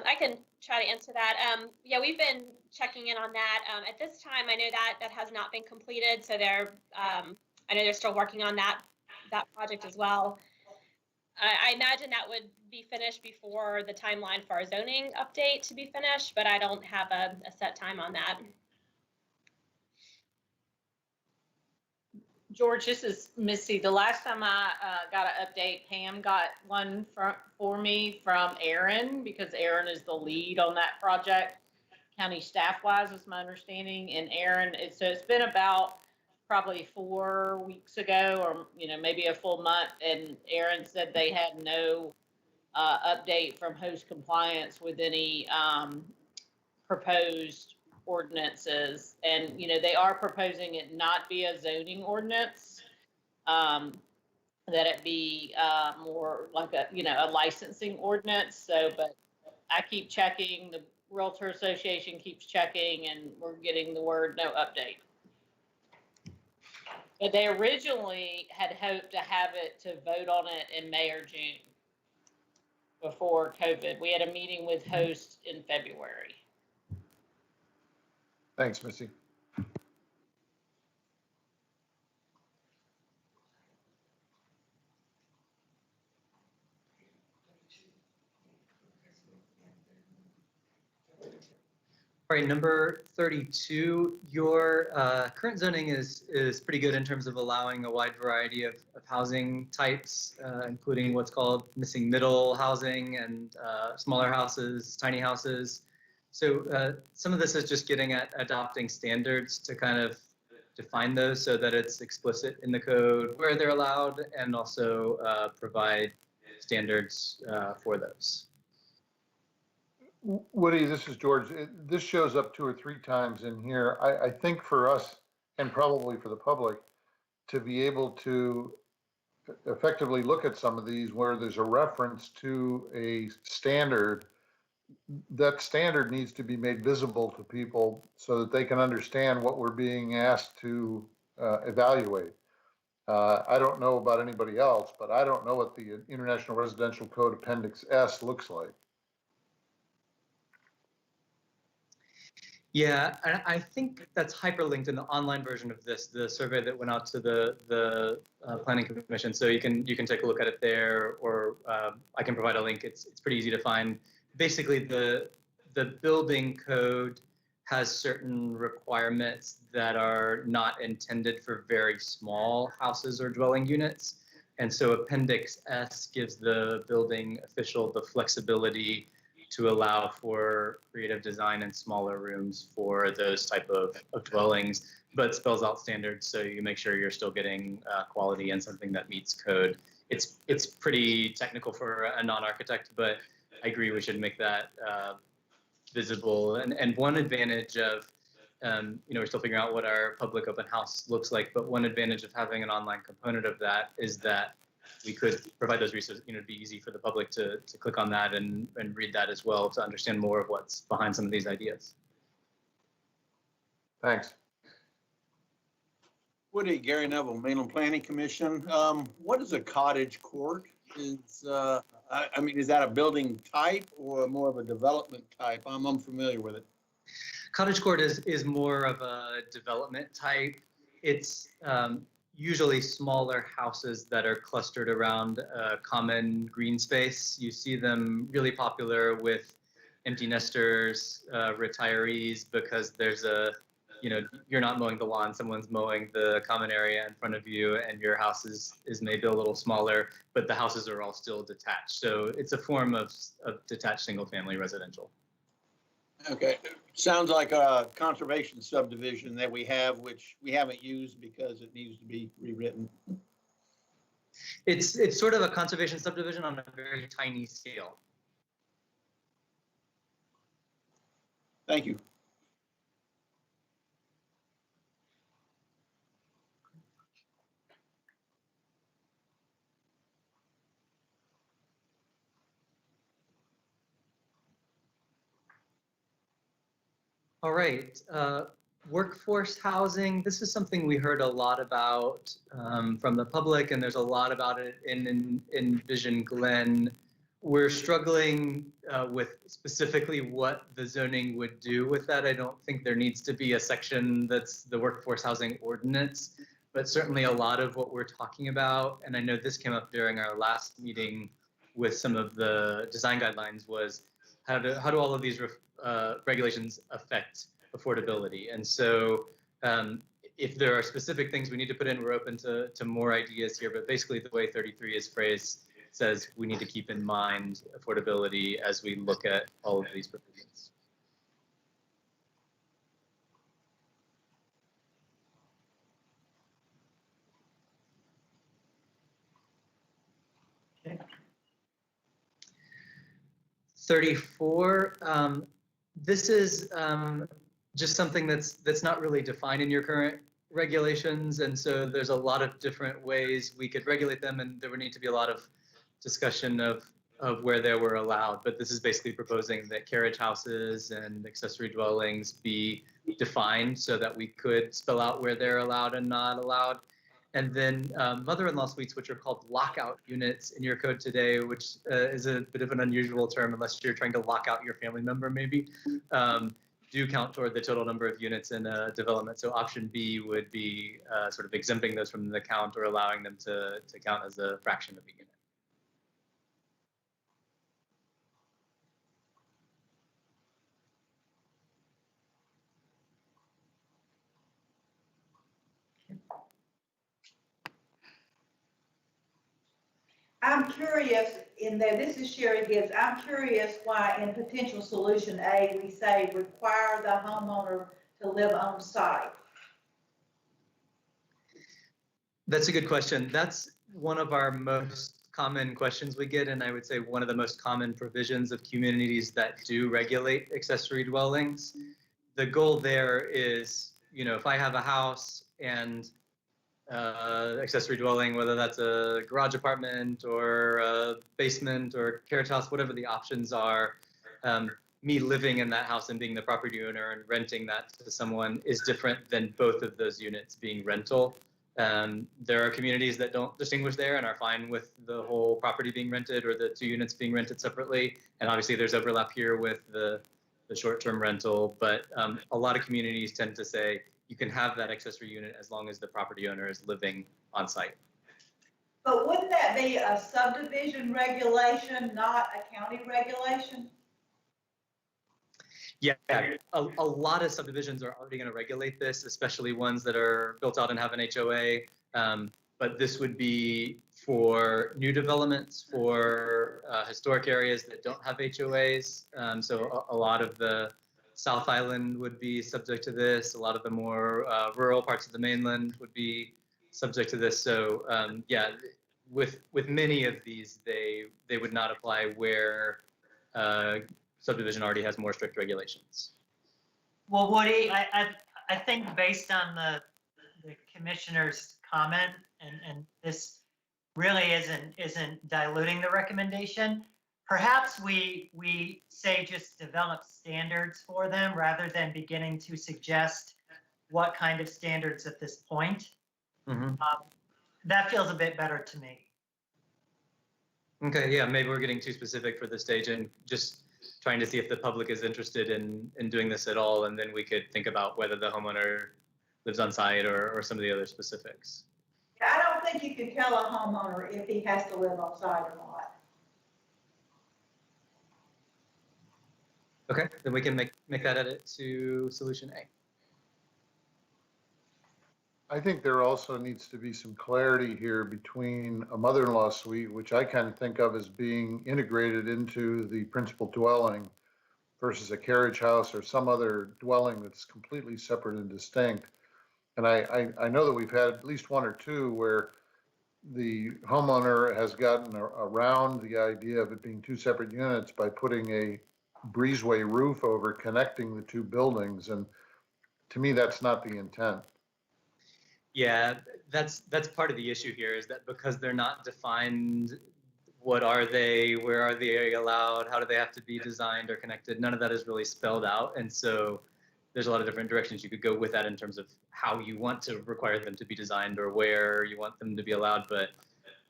I can try to answer that. Yeah, we've been checking in on that. At this time, I know that has not been completed, so I know they're still working on that project as well. I imagine that would be finished before the timeline for our zoning update to be finished, but I don't have a set time on that. George, this is Missy. The last time I got an update, Pam got one for me from Aaron, because Aaron is the lead on that project, county staff-wise, is my understanding. And Aaron, so it's been about probably 4 weeks ago, or maybe a full month, and Aaron said they had no update from host compliance with any proposed ordinances. And they are proposing it not be a zoning ordinance, that it be more like a licensing ordinance. So, but I keep checking, the Realtor Association keeps checking, and we're getting the word no update. But they originally had hoped to have it to vote on it in May or June before COVID. We had a meeting with hosts in February. Thanks, Missy. All right, number 32, your current zoning is pretty good in terms of allowing a wide variety of housing types, including what's called missing middle housing and smaller houses, tiny houses. So some of this is just getting at adopting standards to kind of define those so that it's explicit in the code where they're allowed, and also provide standards for those. Woody, this is George. This shows up 2 or 3 times in here. I think for us, and probably for the public, to be able to effectively look at some of these where there's a reference to a standard, that standard needs to be made visible to people so that they can understand what we're being asked to evaluate. I don't know about anybody else, but I don't know what the International Residential Code Appendix S looks like. Yeah, and I think that's hyperlinked in the online version of this, the survey that went out to the Planning Commission. So you can take a look at it there, or I can provide a link. It's pretty easy to find. Basically, the building code has certain requirements that are not intended for very small houses or dwelling units. And so Appendix S gives the building official the flexibility to allow for creative design and smaller rooms for those type of dwellings, but spells out standards so you make sure you're still getting quality and something that meets code. It's pretty technical for a non-architect, but I agree we should make that visible. And one advantage of, we're still figuring out what our public open house looks like, but one advantage of having an online component of that is that we could provide those resources. It'd be easy for the public to click on that and read that as well to understand more of what's behind some of these ideas. Thanks. Woody, Gary Neville, Mainland Planning Commission. What is a cottage court? Is that a building type or more of a development type? I'm unfamiliar with it. Cottage court is more of a development type. It's usually smaller houses that are clustered around a common green space. You see them really popular with empty nesters, retirees, because there's you're not mowing the lawn, someone's mowing the common area in front of you, and your house is maybe a little smaller, but the houses are all still detached. So it's a form of detached single family residential. Okay, sounds like a conservation subdivision that we have, which we haven't used because it needs to be rewritten. It's sort of a conservation subdivision on a very tiny scale. Thank you. All right, workforce housing. This is something we heard a lot about from the public, and there's a lot about it in Envision Glynn. We're struggling with specifically what the zoning would do with that. I don't think there needs to be a section that's the workforce housing ordinance, but certainly a lot of what we're talking about, and I know this came up during our last meeting with some of the design guidelines, was how do all of these regulations affect affordability. And so if there are specific things we need to put in, we're open to more ideas here, but basically the way 33 is phrased says we need to keep in mind affordability as we look at all of these provisions. Okay. 34, this is just something that's not really defined in your current regulations, and so there's a lot of different ways we could regulate them, and there would need to be a lot of discussion of where they were allowed. But this is basically proposing that carriage houses and accessory dwellings be defined so that we could spell out where they're allowed and not allowed. And then mother-in-law suites, which are called lockout units in your code today, which is a bit of an unusual term unless you're trying to lock out your family member, maybe, do count toward the total number of units in a development. So option B would be sort of exempting those from the count or allowing them to count as a fraction of a unit. I'm curious in there, this is Sherry Gibbs, I'm curious why in potential solution A, we say require the homeowner to live on site. That's a good question. That's one of our most common questions we get, and I would say one of the most common provisions of communities that do regulate accessory dwellings. The goal there is, you know, if I have a house and accessory dwelling, whether that's a garage apartment or a basement or carriage house, whatever the options are, me living in that house and being the property owner and renting that to someone is different than both of those units being rental. There are communities that don't distinguish there and are fine with the whole property being rented or the two units being rented separately. And obviously there's overlap here with the short-term rental, but a lot of communities tend to say you can have that accessory unit as long as the property owner is living on site. But wouldn't that be a subdivision regulation, not a county regulation? Yeah, a lot of subdivisions are already going to regulate this, especially ones that are built out and have an HOA. But this would be for new developments, for historic areas that don't have HOAs. So a lot of the South Island would be subject to this. A lot of the more rural parts of the mainland would be subject to this. So yeah, with many of these, they would not apply where subdivision already has more strict regulations. Well, Woody, I think based on the commissioner's comment, and this really isn't diluting the recommendation, perhaps we say just develop standards for them rather than beginning to suggest what kind of standards at this point. Mm-hmm. That feels a bit better to me. Okay, yeah, maybe we're getting too specific for this stage and just trying to see if the public is interested in doing this at all, and then we could think about whether the homeowner lives on site or some of the other specifics. I don't think you can tell a homeowner if he has to live on site or not. Okay, then we can make that edit to solution A. I think there also needs to be some clarity here between a mother-in-law suite, which I kind of think of as being integrated into the principal dwelling, versus a carriage house or some other dwelling that's completely separate and distinct. And I know that we've had at least one or two where the homeowner has gotten around the idea of it being two separate units by putting a breezeway roof over connecting the two buildings. And to me, that's not the intent. Yeah, that's part of the issue here, is that because they're not defined, what are they, where are they allowed, how do they have to be designed or connected, none of that is really spelled out. And so there's a lot of different directions you could go with that in terms of how you want to require them to be designed or where you want them to be allowed. But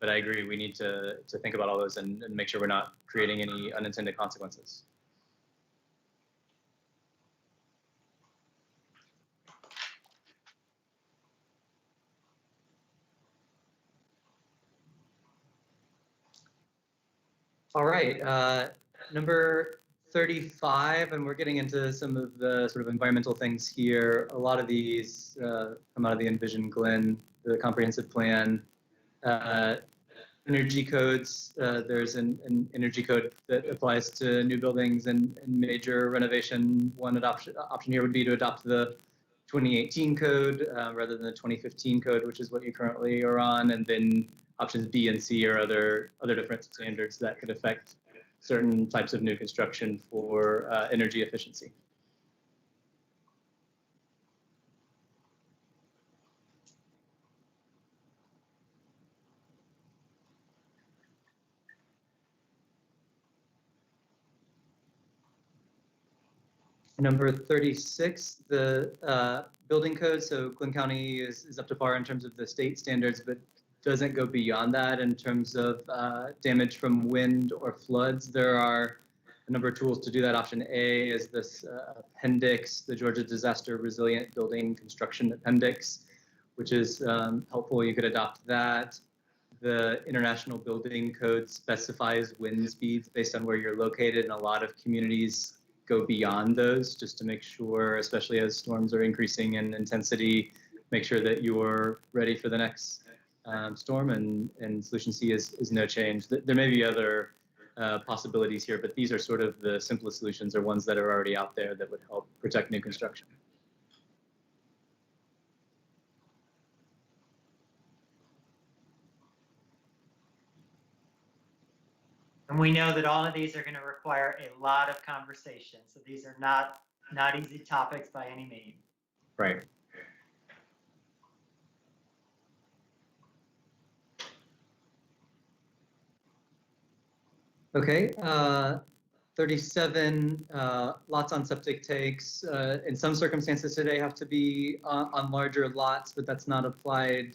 I agree, we need to think about all those and make sure we're not creating any unintended consequences. All right, number 35, and we're getting into some of the sort of environmental things here. A lot of these come out of the Envision Glynn, the comprehensive plan. Energy codes, there's an energy code that applies to new buildings and major renovation. One option here would be to adopt the 2018 code rather than the 2015 code, which is what you currently are on. And then options B and C are other different standards that could affect certain types of new construction for energy efficiency. Number 36, the building code. So Glynn County is up to par in terms of the state standards, but doesn't go beyond that in terms of damage from wind or floods. There are a number of tools to do that. Option A is this appendix, the Georgia Disaster Resilient Building Construction Appendix, which is helpful. You could adopt that. The International Building Code specifies wind speeds based on where you're located, and a lot of communities go beyond those just to make sure, especially as storms are increasing in intensity, make sure that you're ready for the next storm, and solution C is no change. There may be other possibilities here, but these are sort of the simplest solutions, or ones that are already out there that would help protect new construction. And we know that all of these are going to require a lot of conversation. So these are not easy topics by any means. Right. Okay, 37, lots on septic tanks. In some circumstances today have to be on larger lots, but that's not applied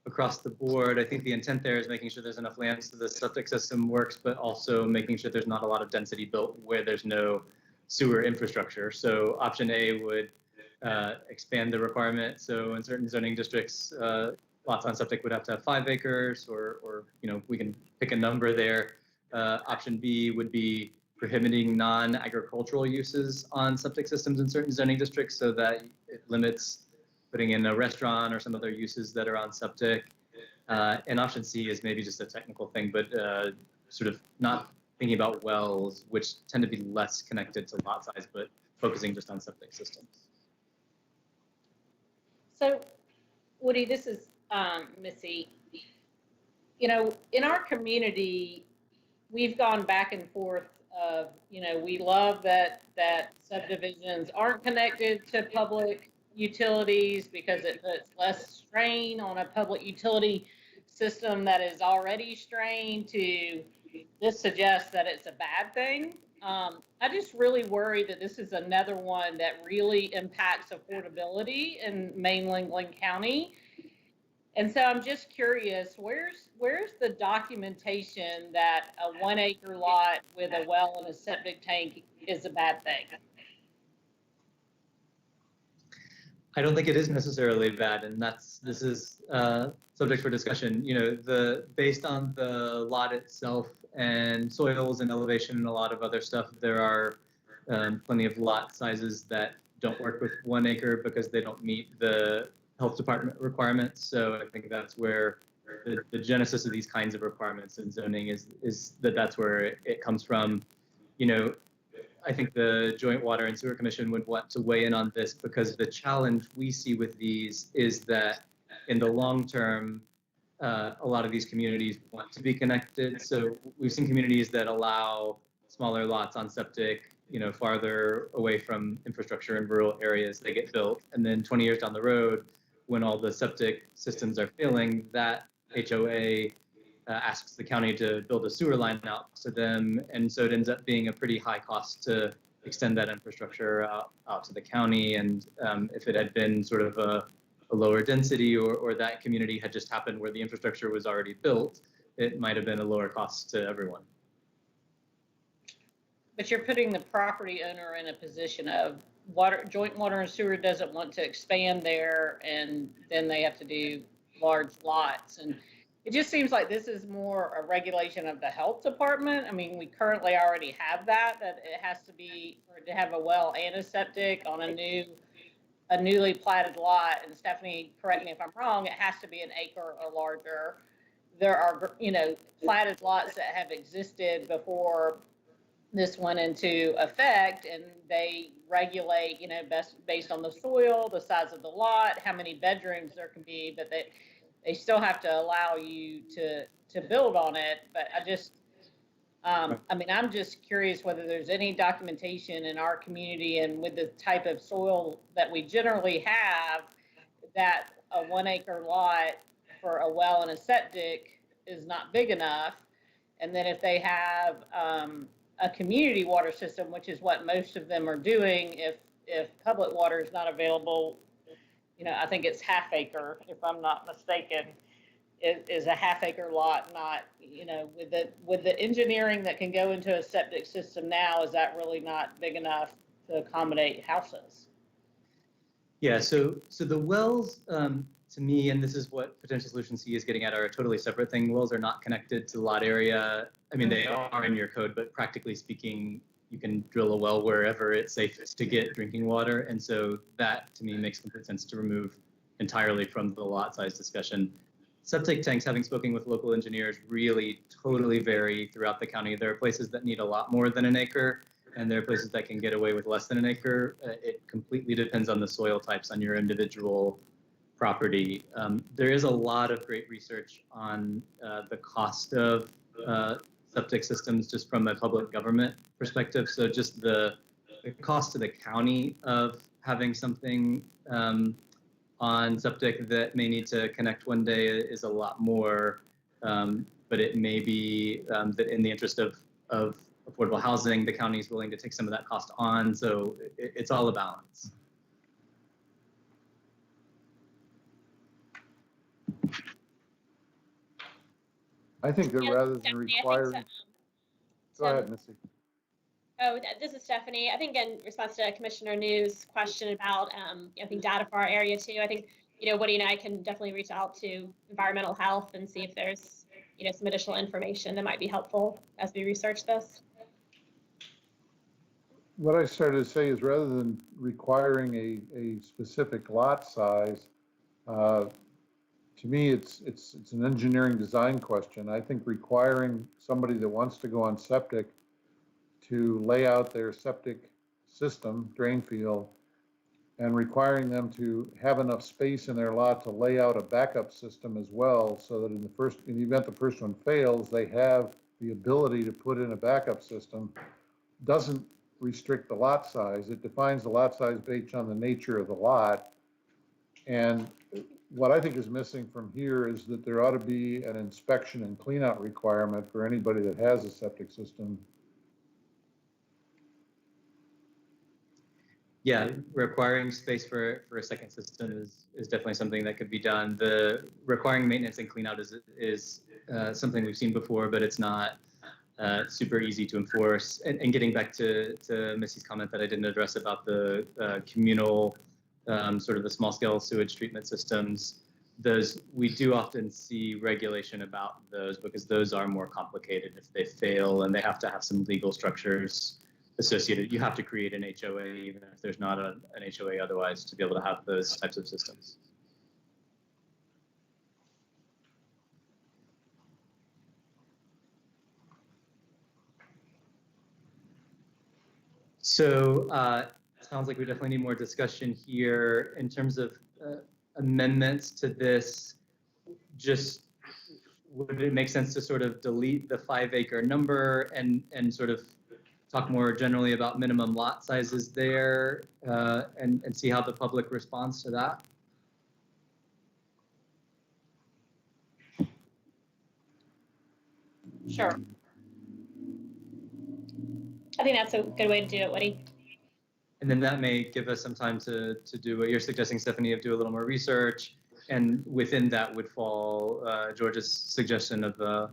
across the board. I think the intent there is making sure there's enough land so the septic system works, but also making sure there's not a lot of density built where there's no sewer infrastructure. So option A would expand the requirement. So in certain zoning districts, lots on septic would have to have 5 acres, or we can pick a number there. Option B would be prohibiting non-agricultural uses on septic systems in certain zoning districts, so that it limits putting in a restaurant or some other uses that are on septic. And option C is maybe just a technical thing, but sort of not thinking about wells, which tend to be less connected to lot size, but focusing just on septic systems. So, Woody, this is Missy. In our community, we've gone back and forth of, we love that subdivisions aren't connected to public utilities because it puts less strain on a public utility system that is already strained, to this suggests that it's a bad thing. I just really worry that this is another one that really impacts affordability in mainland Glynn County. And so I'm just curious, where's the documentation that a 1 acre lot with a well and a septic tank is a bad thing? I don't think it is necessarily bad, and this is subject for discussion. Based on the lot itself and soils and elevation and a lot of other stuff, there are plenty of lot sizes that don't work with 1 acre because they don't meet the health department requirements. So I think that's where the genesis of these kinds of requirements in zoning is that's where it comes from. I think the Joint Water and Sewer Commission would want to weigh in on this, because the challenge we see with these is that in the long term, a lot of these communities want to be connected. So we've seen communities that allow smaller lots on septic, farther away from infrastructure in rural areas. They get built, and then 20 years down the road, when all the septic systems are failing, that HOA asks the county to build a sewer line out to them, and so it ends up being a pretty high cost to extend that infrastructure out to the county. And if it had been sort of a lower density, or that community had just happened where the infrastructure was already built, it might have been a lower cost to everyone. But you're putting the property owner in a position of joint water and sewer doesn't want to expand there, and then they have to do large lots. And it just seems like this is more a regulation of the health department. I mean, we currently already have that it has to be, or to have a well and a septic on a newly platted lot. And Stephanie, correct me if I'm wrong, it has to be an acre or larger. There are, platted lots that have existed before this went into effect, and they regulate, based on the soil, the size of the lot, how many bedrooms there can be, but they still have to allow you to build on it. But I'm just curious whether there's any documentation in our community and with the type of soil that we generally have, that a 1 acre lot for a well and a septic is not big enough. And then if they have a community water system, which is what most of them are doing, if public water is not available, I think it's half acre, if I'm not mistaken, is a half acre lot, not, with the engineering that can go into a septic system now, is that really not big enough to accommodate houses? Yeah, so the wells, to me, and this is what Potential Solution C is getting at, are a totally separate thing. Wells are not connected to lot area. I mean, they are in your code, but practically speaking, you can drill a well wherever it's safest to get drinking water. And so that, to me, makes complete sense to remove entirely from the lot size discussion. Septic tanks, having spoken with local engineers, really totally vary throughout the county. There are places that need a lot more than an acre, and there are places that can get away with less than an acre. It completely depends on the soil types on your individual property. There is a lot of great research on the cost of septic systems just from a public government perspective. So just the cost to the county of having something on septic that may need to connect one day is a lot more, but it may be that in the interest of affordable housing, the county is willing to take some of that cost on. So it's all a balance. I think that rather than requiring. Go ahead, Missy. Oh, this is Stephanie. I think in response to Commissioner New's question about, I think data for our area too, I think, Woody and I can definitely reach out to environmental health and see if there's, some additional information that might be helpful as we research this. What I started to say is, rather than requiring a specific lot size, to me, it's an engineering design question. I think requiring somebody that wants to go on septic to lay out their septic system, drain field, and requiring them to have enough space in their lot to lay out a backup system as well, so that in the event the first one fails, they have the ability to put in a backup system, doesn't restrict the lot size. It defines the lot size based on the nature of the lot. And what I think is missing from here is that there ought to be an inspection and cleanout requirement for anybody that has a septic system. Yeah, requiring space for a second system is definitely something that could be done. The requiring maintenance and cleanout is something we've seen before, but it's not super easy to enforce. And getting back to Missy's comment that I didn't address about the communal, sort of the small scale sewage treatment systems, those, we do often see regulation about those because those are more complicated if they fail, and they have to have some legal structures associated. You have to create an HOA even if there's not an HOA otherwise to be able to have those types of systems. So sounds like we definitely need more discussion here in terms of amendments to this. Just would it make sense to sort of delete the 5-acre number and sort of talk more generally about minimum lot sizes there and see how the public responds to that? Sure. I think that's a good way to do it, Woody. And then that may give us some time to do what you're suggesting, Stephanie, of do a little more research. And within that would fall George's suggestion of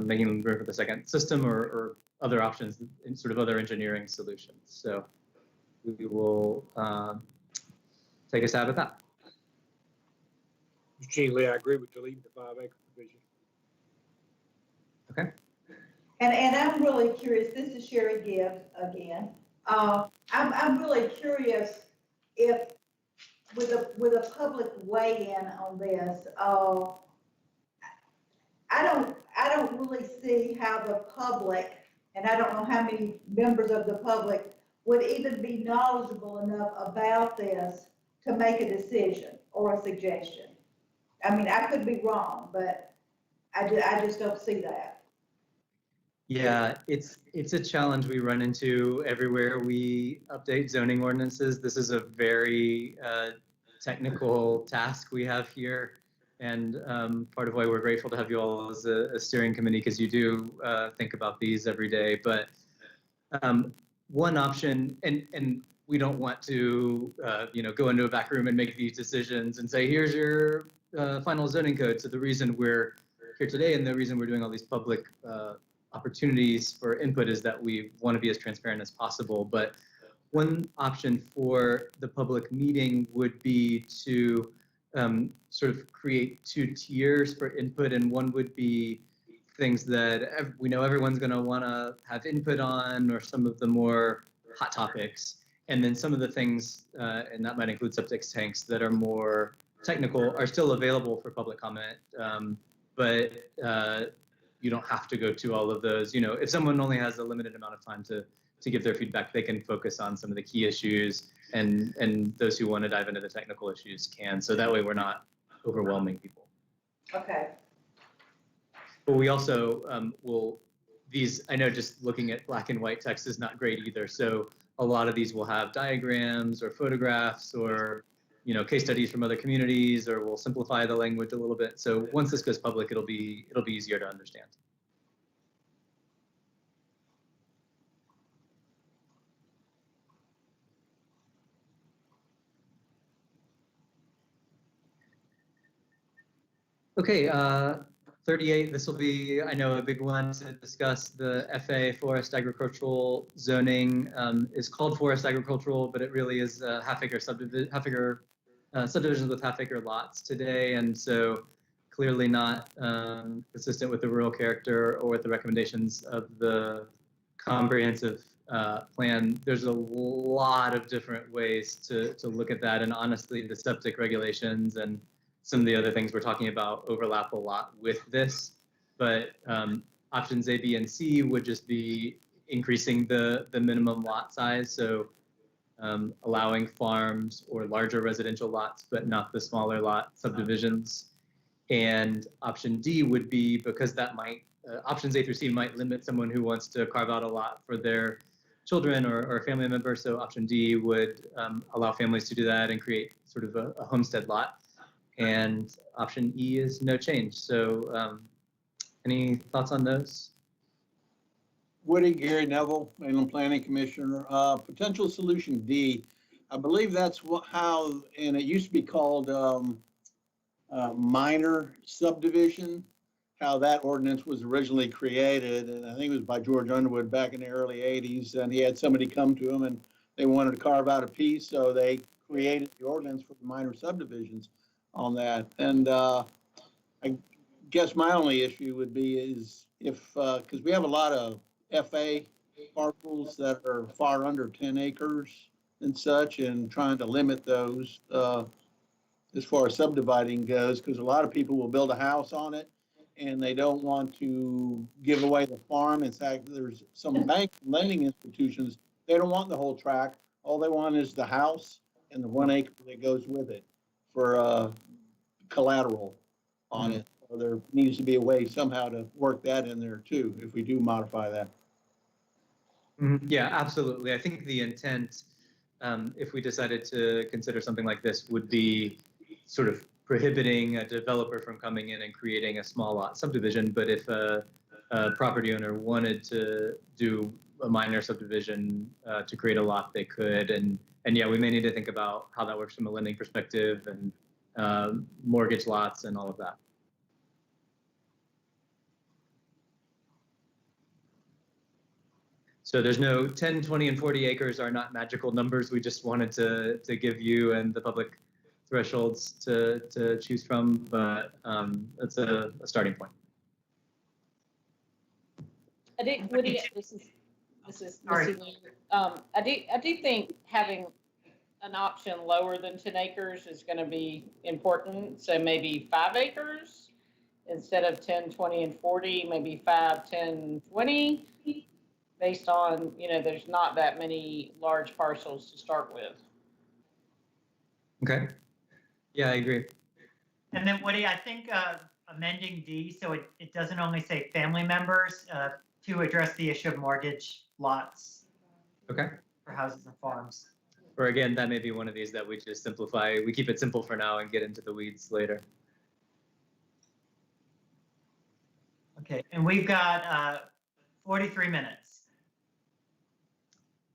making room for the second system or other options in sort of other engineering solutions. So we will take a stab at that. Eugene Lee, I agree with deleting the 5-acre provision. Okay. And I'm really curious, this is Sherry Gibbs again. I'm really curious if, with a public weigh-in on this, I don't really see how the public, and I don't know how many members of the public would even be knowledgeable enough about this to make a decision or a suggestion. I mean, I could be wrong, but I just don't see that. Yeah, it's a challenge we run into everywhere we update zoning ordinances. This is a very technical task we have here. And part of why we're grateful to have you all as a steering committee, because you do think about these every day. But one option, and we don't want to go into a back room and make these decisions and say, here's your final zoning code. So the reason we're here today and the reason we're doing all these public opportunities for input is that we want to be as transparent as possible. But one option for the public meeting would be to sort of create 2 tiers for input, and one would be things that we know everyone's going to want to have input on, or some of the more hot topics, and then some of the things, and that might include septic tanks, that are more technical are still available for public comment, but you don't have to go to all of those. You know, if someone only has a limited amount of time to give their feedback, they can focus on some of the key issues, and those who want to dive into the technical issues can. So that way we're not overwhelming people. Okay. But we also I know just looking at black and white text is not great either. So a lot of these will have diagrams or photographs or, case studies from other communities, or we'll simplify the language a little bit. So once this goes public, it'll be easier to understand. Okay, 38, this will be, I know, a big one to discuss. The FA forest agricultural zoning is called forest agricultural, but it really is half-acre subdivisions with half-acre lots today, and so clearly not consistent with the rural character or with the recommendations of the comprehensive plan. There's a lot of different ways to look at that, and honestly, the septic regulations and some of the other things we're talking about overlap a lot with this, but options A, B, and C would just be increasing the minimum lot size, so allowing farms or larger residential lots, but not the smaller lot subdivisions. And option D would be, because that might, options A through C might limit someone who wants to carve out a lot for their children or a family member, so option D would allow families to do that and create sort of a homestead lot. And option E is no change. So any thoughts on those? Woody, Gary Neville, Mainland Planning Commissioner. Potential solution D, I believe that's how, and it used to be called minor subdivision, how that ordinance was originally created. And I think it was by George Underwood back in the early 80s. And he had somebody come to him and they wanted to carve out a piece. So they created the ordinance for the minor subdivisions on that. And I guess my only issue would be is if, because we have a lot of FA parcels that are far under 10 acres and such, and trying to limit those as far as subdividing goes, because a lot of people will build a house on it and they don't want to give away the farm. In fact, there's some bank lending institutions They don't want the whole tract. All they want is the house and the 1 acre that goes with it for collateral on it. So there needs to be a way somehow to work that in there too, if we do modify that. Yeah, absolutely. I think the intent, if we decided to consider something like this, would be sort of prohibiting a developer from coming in and creating a small lot subdivision. But if a property owner wanted to do a minor subdivision to create a lot, they could. And yeah, we may need to think about how that works from a lending perspective and mortgage lots and all of that. So there's no 10, 20, and 40 acres are not magical numbers. We just wanted to give you and the public thresholds to choose from, but that's a starting point. I think, Woody, this is I do think having an option lower than 10 acres is going to be important. So maybe 5 acres instead of 10, 20, and 40, maybe 5, 10, 20, based on, there's not that many large parcels to start with. Okay. Yeah, I agree. And then Woody, I think amending D, so it doesn't only say family members, to address the issue of mortgage lots. Okay. For houses and farms. Or again, that may be one of these that we just simplify. We keep it simple for now and get into the weeds later. Okay, and we've got 43 minutes.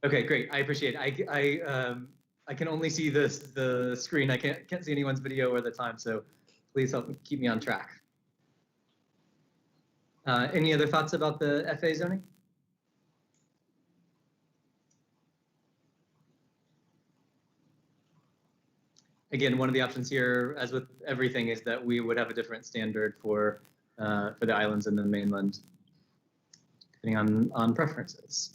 Okay, great. I appreciate it. I can only see the screen. I can't see anyone's video or the time, so please help keep me on track. Any other thoughts about the FA zoning? Again, one of the options here, as with everything, is that we would have a different standard for the islands and the mainland, depending on preferences.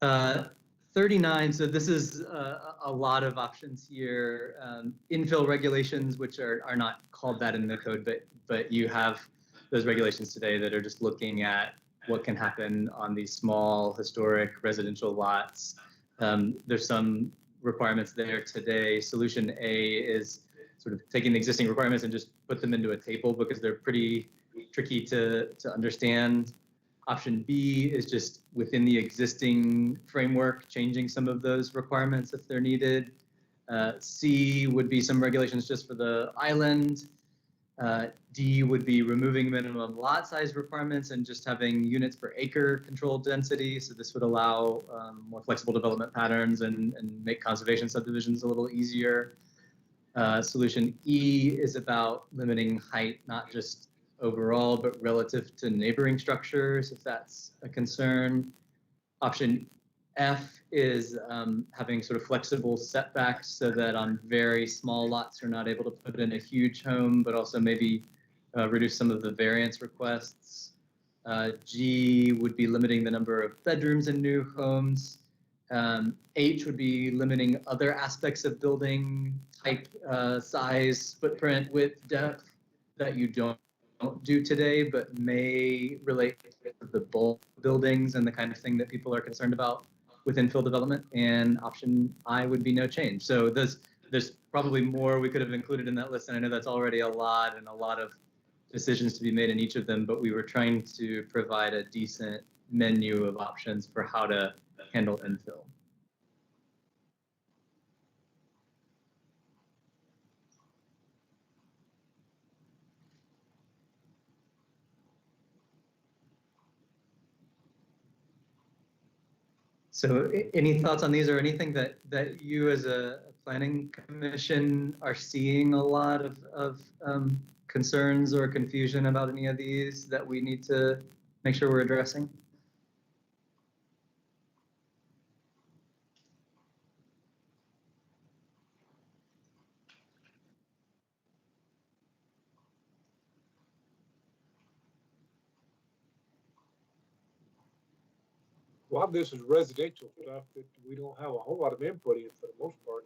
39, so this is a lot of options here. Infill regulations, which are not called that in the code, but you have those regulations today that are just looking at what can happen on these small historic residential lots. There's some requirements there today. Solution A is sort of taking the existing requirements and just put them into a table because they're pretty tricky to understand. Option B is just within the existing framework, changing some of those requirements if they're needed. C would be some regulations just for the island. D would be removing minimum lot size requirements and just having units per acre controlled density. So this would allow more flexible development patterns and make conservation subdivisions a little easier. Solution E is about limiting height, not just overall, but relative to neighboring structures, if that's a concern. Option F is having sort of flexible setbacks so that on very small lots, you're not able to put in a huge home, but also maybe reduce some of the variance requests. G would be limiting the number of bedrooms in new homes. H would be limiting other aspects of building type, size, footprint, width, depth that you don't do today, but may relate to the bulk buildings and the kind of thing that people are concerned about with infill development. And option I would be no change. So there's probably more we could have included in that list, and I know that's already a lot and a lot of decisions to be made in each of them, but we were trying to provide a decent menu of options for how to handle infill. So any thoughts on these or anything that you as a planning commission are seeing a lot of concerns or confusion about any of these that we need to make sure we're addressing? A lot of this is residential stuff that we don't have a whole lot of input in for the most part.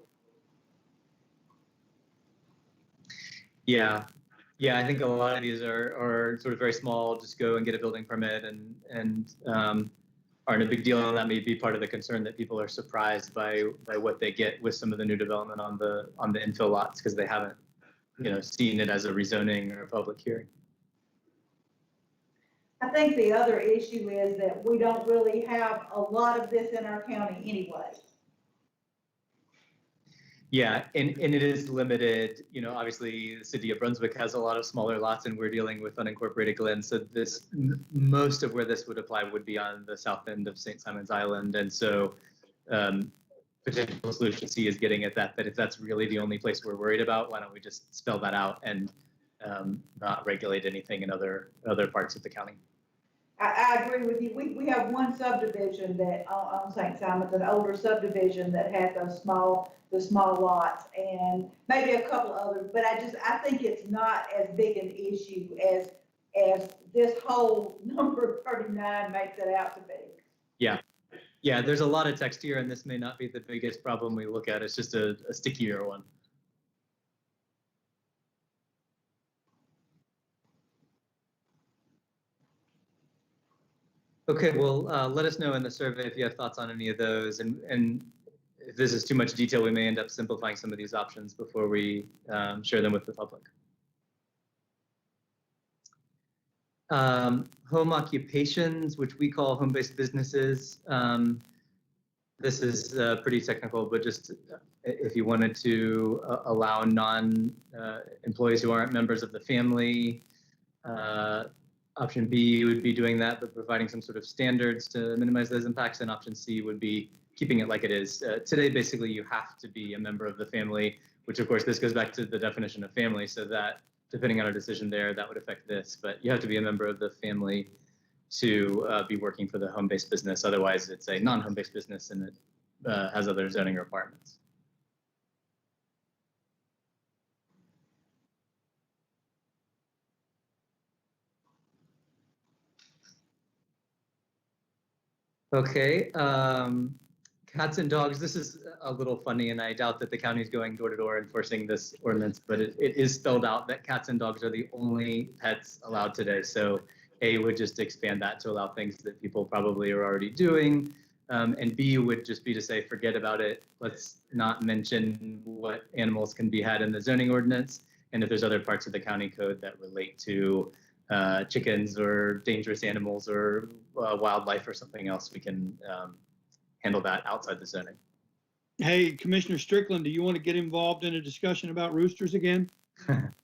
Yeah. Yeah, I think a lot of these are sort of very small, just go and get a building permit and aren't a big deal, and that may be part of the concern that people are surprised by what they get with some of the new development on the infill lots because they haven't, seen it as a rezoning or a public hearing. I think the other issue is that we don't really have a lot of this in our county anyway. Yeah, and it is limited. Obviously the city of Brunswick has a lot of smaller lots, and we're dealing with unincorporated Glen. So most of where this would apply would be on the south end of St. Simon's Island, and so potential solution C is getting at that if that's really the only place we're worried about, why don't we just spell that out and not regulate anything in other parts of the county? I agree with you. We have one subdivision that on St. Simon's, an older subdivision that has the small lots and maybe a couple others, but I think it's not as big an issue as this whole number 39 makes it out to be. Yeah, there's a lot of text here, and this may not be the biggest problem we look at. It's just a stickier one. Okay, well, let us know in the survey if you have thoughts on any of those, and if this is too much detail, we may end up simplifying some of these options before we share them with the public. Home occupations, which we call home-based businesses. This is pretty technical, but just if you wanted to allow non-employees who aren't members of the family, option B would be doing that, but providing some sort of standards to minimize those impacts, and option C would be keeping it like it is. Today, basically, you have to be a member of the family, which of course, this goes back to the definition of family, so that depending on our decision there, that would affect this, but you have to be a member of the family to be working for the home-based business. Otherwise, it's a non-home-based business and it has other zoning requirements. Okay, cats and dogs. This is a little funny, and I doubt that the county is going door to door enforcing this ordinance, but it is spelled out that cats and dogs are the only pets allowed today. So A would just expand that to allow things that people probably are already doing. And B would just be to say, forget about it. Let's not mention what animals can be had in the zoning ordinance. And if there's other parts of the county code that relate to chickens or dangerous animals or wildlife or something else, we can handle that outside the zoning. Hey, Commissioner Strickland, do you want to get involved in a discussion about roosters again? Sure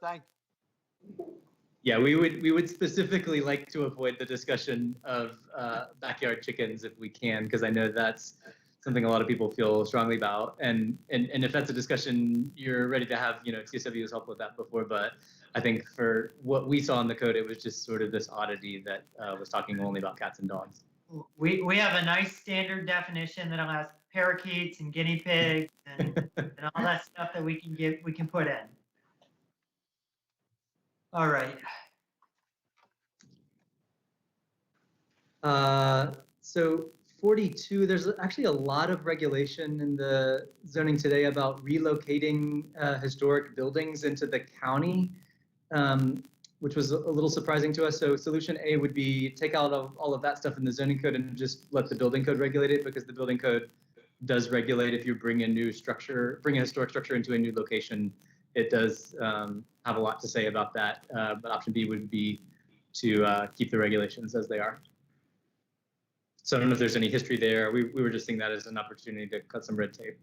thing. Yeah, we would specifically like to avoid the discussion of backyard chickens if we can, because I know that's something a lot of people feel strongly about. And if that's a discussion you're ready to have, TSW has helped with that before, but I think for what we saw in the code, it was just sort of this oddity that was talking only about cats and dogs. We have a nice standard definition that allows parakeets and guinea pigs and all that stuff that we can put in. All right. So 42, there's actually a lot of regulation in the zoning today about relocating historic buildings into the county, which was a little surprising to us. So solution A would be take out all of that stuff in the zoning code and just let the building code regulate it, because the building code does regulate if you bring a historic structure into a new location. It does have a lot to say about that, but option B would be to keep the regulations as they are. So I don't know if there's any history there. We were just seeing that as an opportunity to cut some red tape.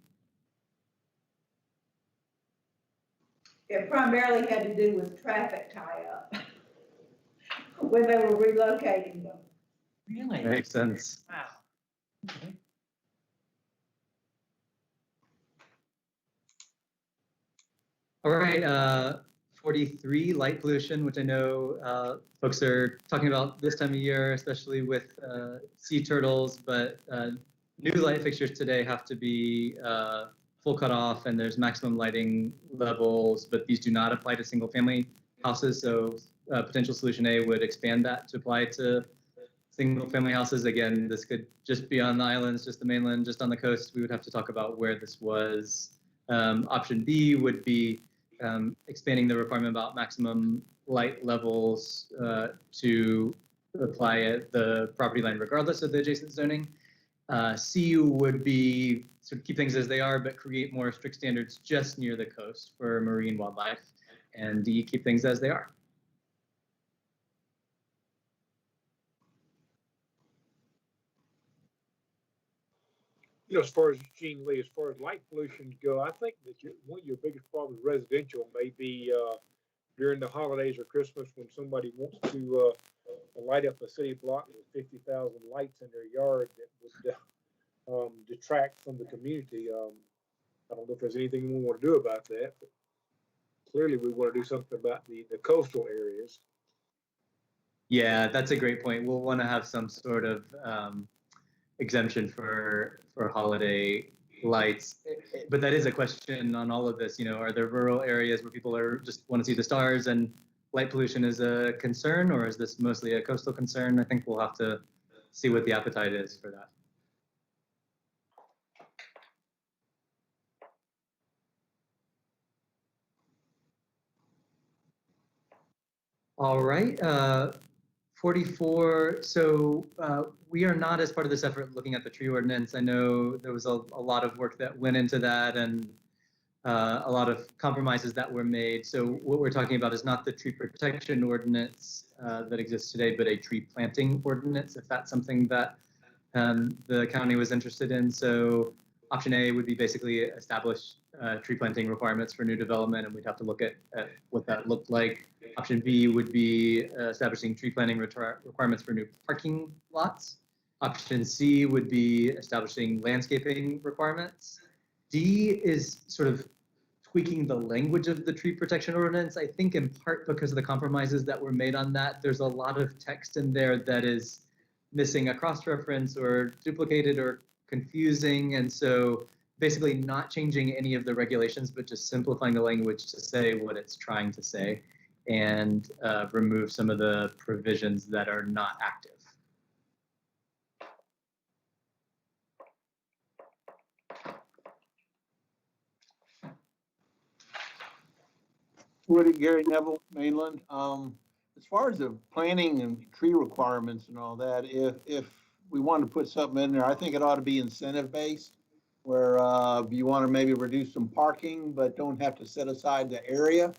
It primarily had to do with traffic tie-up when they were relocating them. Really? Makes sense. Wow. Okay. All right, 43, light pollution, which I know folks are talking about this time of year, especially with sea turtles, but new light fixtures today have to be full cutoff, and there's maximum lighting levels, but these do not apply to single family houses. So potential solution A would expand that to apply to single family houses. Again, this could just be on the islands, just the mainland, just on the coast. We would have to talk about where this was. Option B would be expanding the requirement about maximum light levels to apply at the property line regardless of the adjacent zoning. C would be sort of keep things as they are, but create more strict standards just near the coast for marine wildlife. And D, keep things as they are. You know, as far as Gene Lee, as far as light pollution go, I think that one of your biggest problems with residential may be during the holidays or Christmas when somebody wants to light up a city block with 50,000 lights in their yard that would detract from the community. I don't know if there's anything we want to do about that, but clearly we want to do something about the coastal areas. Yeah, that's a great point. We'll want to have some sort of exemption for holiday lights, but that is a question on all of this. You know, are there rural areas where people are just want to see the stars and light pollution is a concern, or is this mostly a coastal concern? I think we'll have to see what the appetite is for that. All right, 44. So we are not, as part of this effort, looking at the tree ordinance. I know there was a lot of work that went into that and a lot of compromises that were made. So what we're talking about is not the tree protection ordinance that exists today, but a tree planting ordinance, if that's something that the county was interested in. So option A would be basically establish tree planting requirements for new development, and we'd have to look at what that looked like. Option B would be establishing tree planting requirements for new parking lots. Option C would be establishing landscaping requirements. D is sort of tweaking the language of the tree protection ordinance, I think in part because of the compromises that were made on that. There's a lot of text in there that is missing a cross-reference or duplicated or confusing, and so basically not changing any of the regulations, but just simplifying the language to say what it's trying to say, and remove some of the provisions that are not active. Woody, Gary Neville, Mainland. As far as the planning and tree requirements and all that, if we wanted to put something in there, I think it ought to be incentive based, where you want to maybe reduce some parking, but don't have to set aside the area.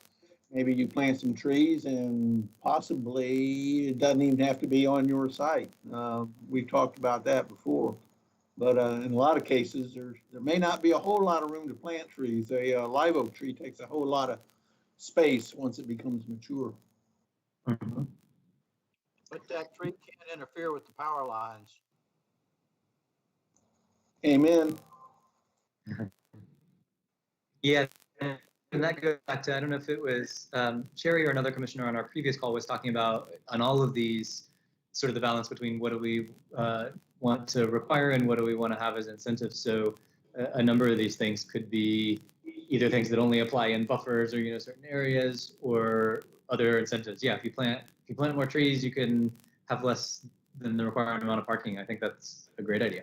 Maybe you plant some trees and possibly it doesn't even have to be on your site. We've talked about that before, but in a lot of cases, there may not be a whole lot of room to plant trees. A live oak tree takes a whole lot of space once it becomes mature. Mm-hmm. But that tree can't interfere with the power lines. Amen. Yeah, and that goes back to, I don't know if it was Sherry or another commissioner on our previous call was talking about on all of these, sort of the balance between what do we want to require and what do we want to have as incentives. So a number of these things could be either things that only apply in buffers or, you know, certain areas, or other incentives. Yeah, if you plant more trees, you can have less than the required amount of parking. I think that's a great idea.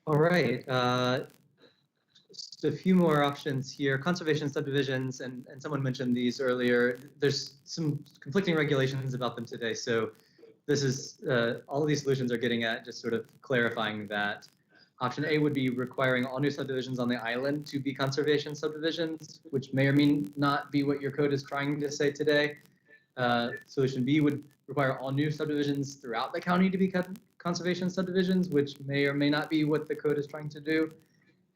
All right, just a few more options here. Conservation subdivisions, and someone mentioned these earlier. There's some conflicting regulations about them today. So this is, all of these solutions are getting at just sort of clarifying that. Option A would be requiring all new subdivisions on the island to be conservation subdivisions, which may or may not be what your code is trying to say today. Solution B would require all new subdivisions throughout the county to be conservation subdivisions, which may or may not be what the code is trying to do.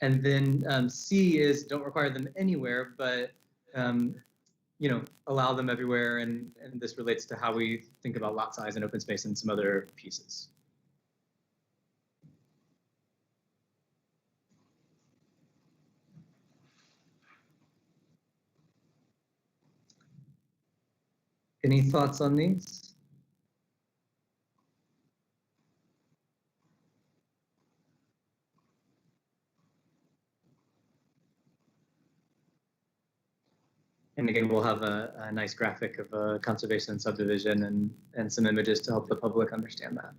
And then C is don't require them anywhere, but you know, allow them everywhere. And this relates to how we think about lot size and open space and some other pieces. Any thoughts on these? And again, we'll have a nice graphic of a conservation subdivision and some images to help the public understand that.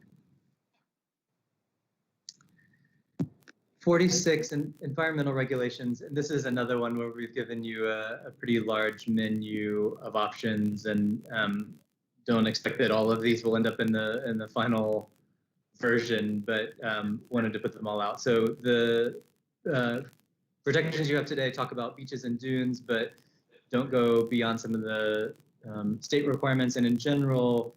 46, environmental regulations, and this is another one where we've given you a pretty large menu of options, and don't expect that all of these will end up in the final version, but wanted to put them all out. So the protections you have today talk about beaches and dunes, but don't go beyond some of the state requirements, and in general,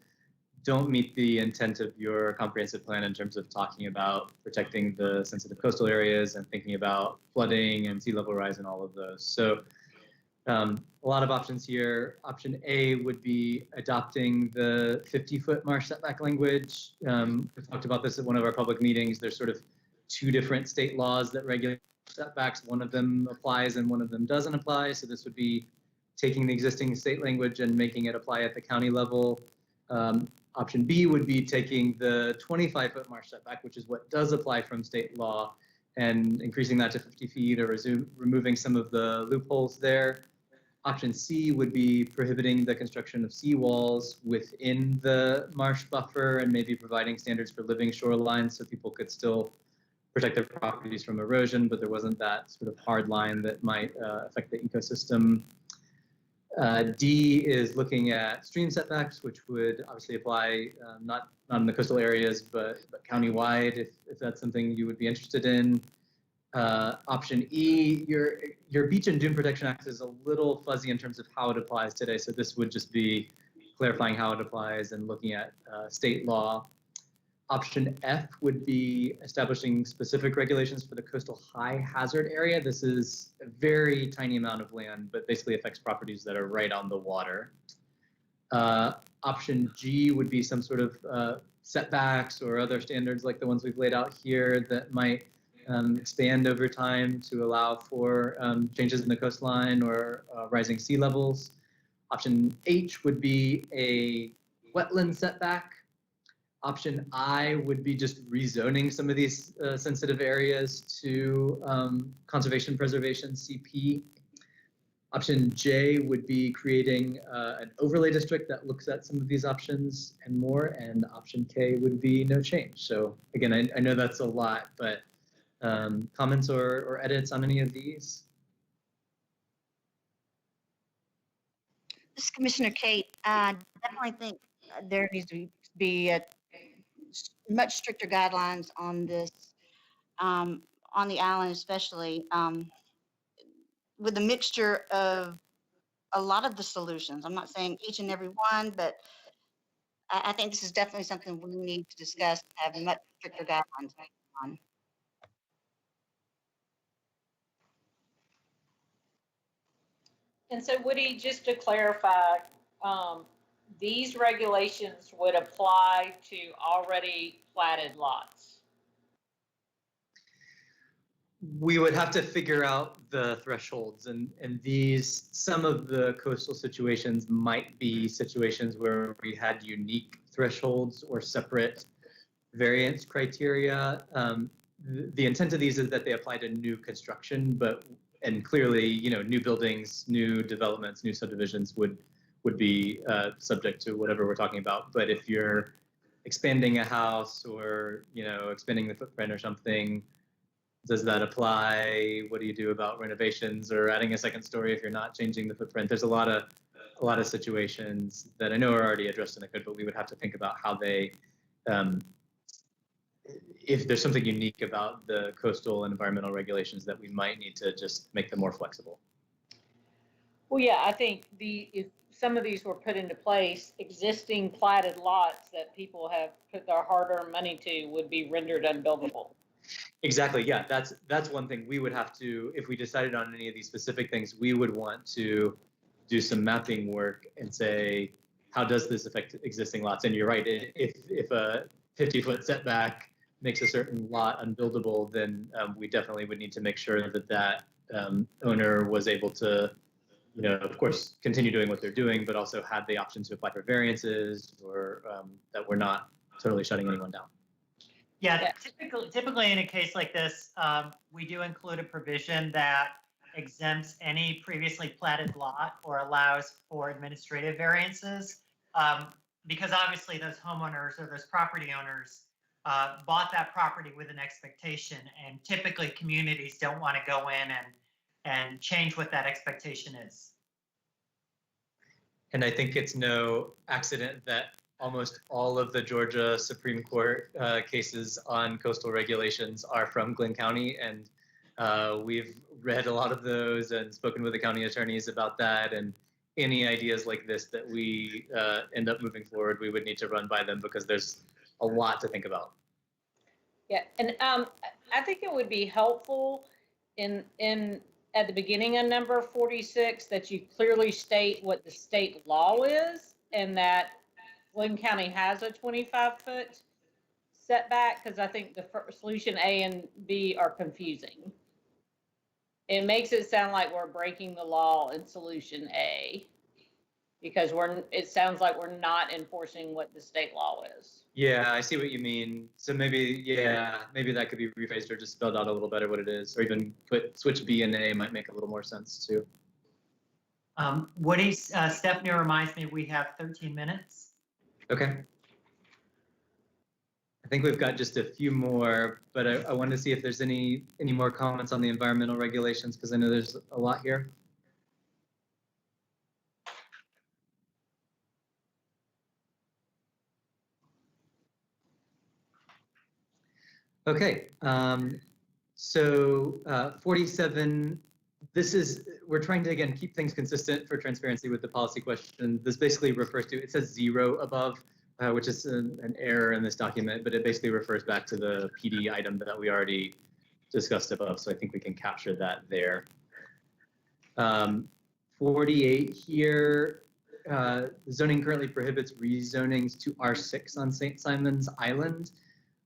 don't meet the intent of your comprehensive plan in terms of talking about protecting the sensitive coastal areas and thinking about flooding and sea level rise and all of those. So a lot of options here. Option A would be adopting the 50-foot marsh setback language. We've talked about this at one of our public meetings. There's sort of two different state laws that regulate setbacks. One of them applies and one of them doesn't apply. So this would be taking the existing state language and making it apply at the county level. Option B would be taking the 25-foot marsh setback, which is what does apply from state law, and increasing that to 50 feet or removing some of the loopholes there. Option C would be prohibiting the construction of seawalls within the marsh buffer and maybe providing standards for living shorelines so people could still protect their properties from erosion, but there wasn't that sort of hard line that might affect the ecosystem. D is looking at stream setbacks, which would obviously apply not in the coastal areas, but countywide, if that's something you would be interested in. Option E, your Beach and Dune Protection Act is a little fuzzy in terms of how it applies today, so this would just be clarifying how it applies and looking at state law. Option F would be establishing specific regulations for the coastal high hazard area. This is a very tiny amount of land, but basically affects properties that are right on the water. Option G would be some sort of setbacks or other standards like the ones we've laid out here that might expand over time to allow for changes in the coastline or rising sea levels. Option H would be a wetland setback. Option I would be just rezoning some of these sensitive areas to conservation preservation CP. Option J would be creating an overlay district that looks at some of these options and more, and option K would be no change. So again, I know that's a lot, but comments or edits on any of these? This is Commissioner Kate. I definitely think there needs to be much stricter guidelines on this, on the island especially, with a mixture of a lot of the solutions. I'm not saying each and every one, but I think this is definitely something we need to discuss, have much stricter guidelines on. And so Woody, just to clarify, these regulations would apply to already platted lots. We would have to figure out the thresholds, and these, some of the coastal situations might be situations where we had unique thresholds or separate variance criteria. The intent of these is that they apply to new construction, and clearly, you know, new buildings, new developments, new subdivisions would be subject to whatever we're talking about. But if you're expanding a house or, you know, expanding the footprint or something, does that apply? What do you do about renovations or adding a second story if you're not changing the footprint? There's a lot of situations that I know are already addressed in the code, but we would have to think about how they, if there's something unique about the coastal and environmental regulations that we might need to just make them more flexible. Well, yeah, I think if some of these were put into place, existing platted lots that people have put their hard-earned money to would be rendered unbuildable. Exactly. Yeah, that's one thing we would have to, if we decided on any of these specific things, we would want to do some mapping work and say, how does this affect existing lots? And you're right, if a 50-foot setback makes a certain lot unbuildable, then we definitely would need to make sure that owner was able to, you know, of course, continue doing what they're doing, but also had the option to apply for variances, or that we're not totally shutting anyone down. Yeah, typically in a case like this, we do include a provision that exempts any previously platted lot or allows for administrative variances. Because obviously those homeowners or those property owners bought that property with an expectation, and typically communities don't want to go in and change what that expectation is. And I think it's no accident that almost all of the Georgia Supreme Court cases on coastal regulations are from Glynn County, and we've read a lot of those and spoken with the county attorneys about that. And any ideas like this that we end up moving forward, we would need to run by them because there's a lot to think about. Yeah, and I think it would be helpful in at the beginning of number 46 that you clearly state what the state law is and that Glynn County has a 25-foot setback, because I think the solution A and B are confusing. It makes it sound like we're breaking the law in solution A because it sounds like we're not enforcing what the state law is. Yeah, I see what you mean. So maybe, yeah, maybe that could be rephrased or just spelled out a little better what it is, or even switch B and A might make a little more sense too. Woody, Stephanie reminds me we have 13 minutes. Okay. I think we've got just a few more, but I wanted to see if there's any more comments on the environmental regulations, because I know there's a lot here. Okay, so 47, we're trying to, again, keep things consistent for transparency with the policy question. This basically refers to, it says 0 above, which is an error in this document, but it basically refers back to the PD item that we already discussed above, so I think we can capture that there. 48 here, zoning currently prohibits rezonings to R6 on St. Simon's Island.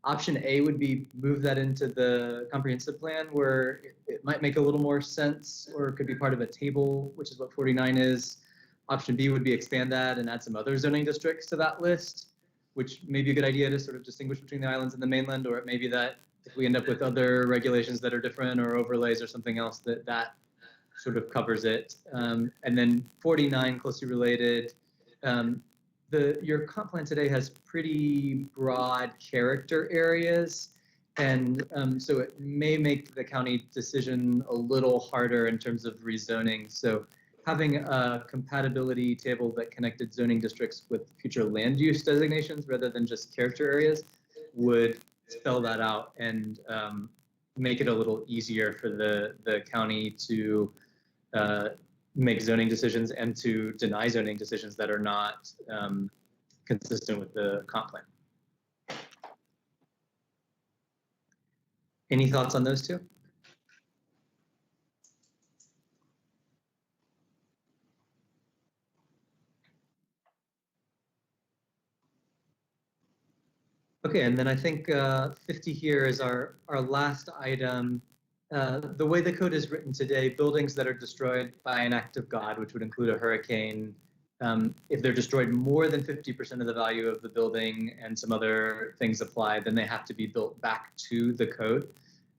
Option A would be move that into the comprehensive plan where it might make a little more sense, or it could be part of a table, which is what 49 is. Option B would be expand that and add some other zoning districts to that list, which may be a good idea to sort of distinguish between the islands and the mainland, or it may be that if we end up with other regulations that are different or overlays or something else, that sort of covers it. And then 49, closely related, your comp plan today has pretty broad character areas, and so it may make the county decision a little harder in terms of rezoning. So having a compatibility table that connected zoning districts with future land use designations rather than just character areas would spell that out and make it a little easier for the county to make zoning decisions and to deny zoning decisions that are not consistent with the comp plan. Any thoughts on those two? Okay, and then I think 50 here is our last item. The way the code is written today, buildings that are destroyed by an act of God, which would include a hurricane, if they're destroyed more than 50% of the value of the building and some other things apply, then they have to be built back to the code.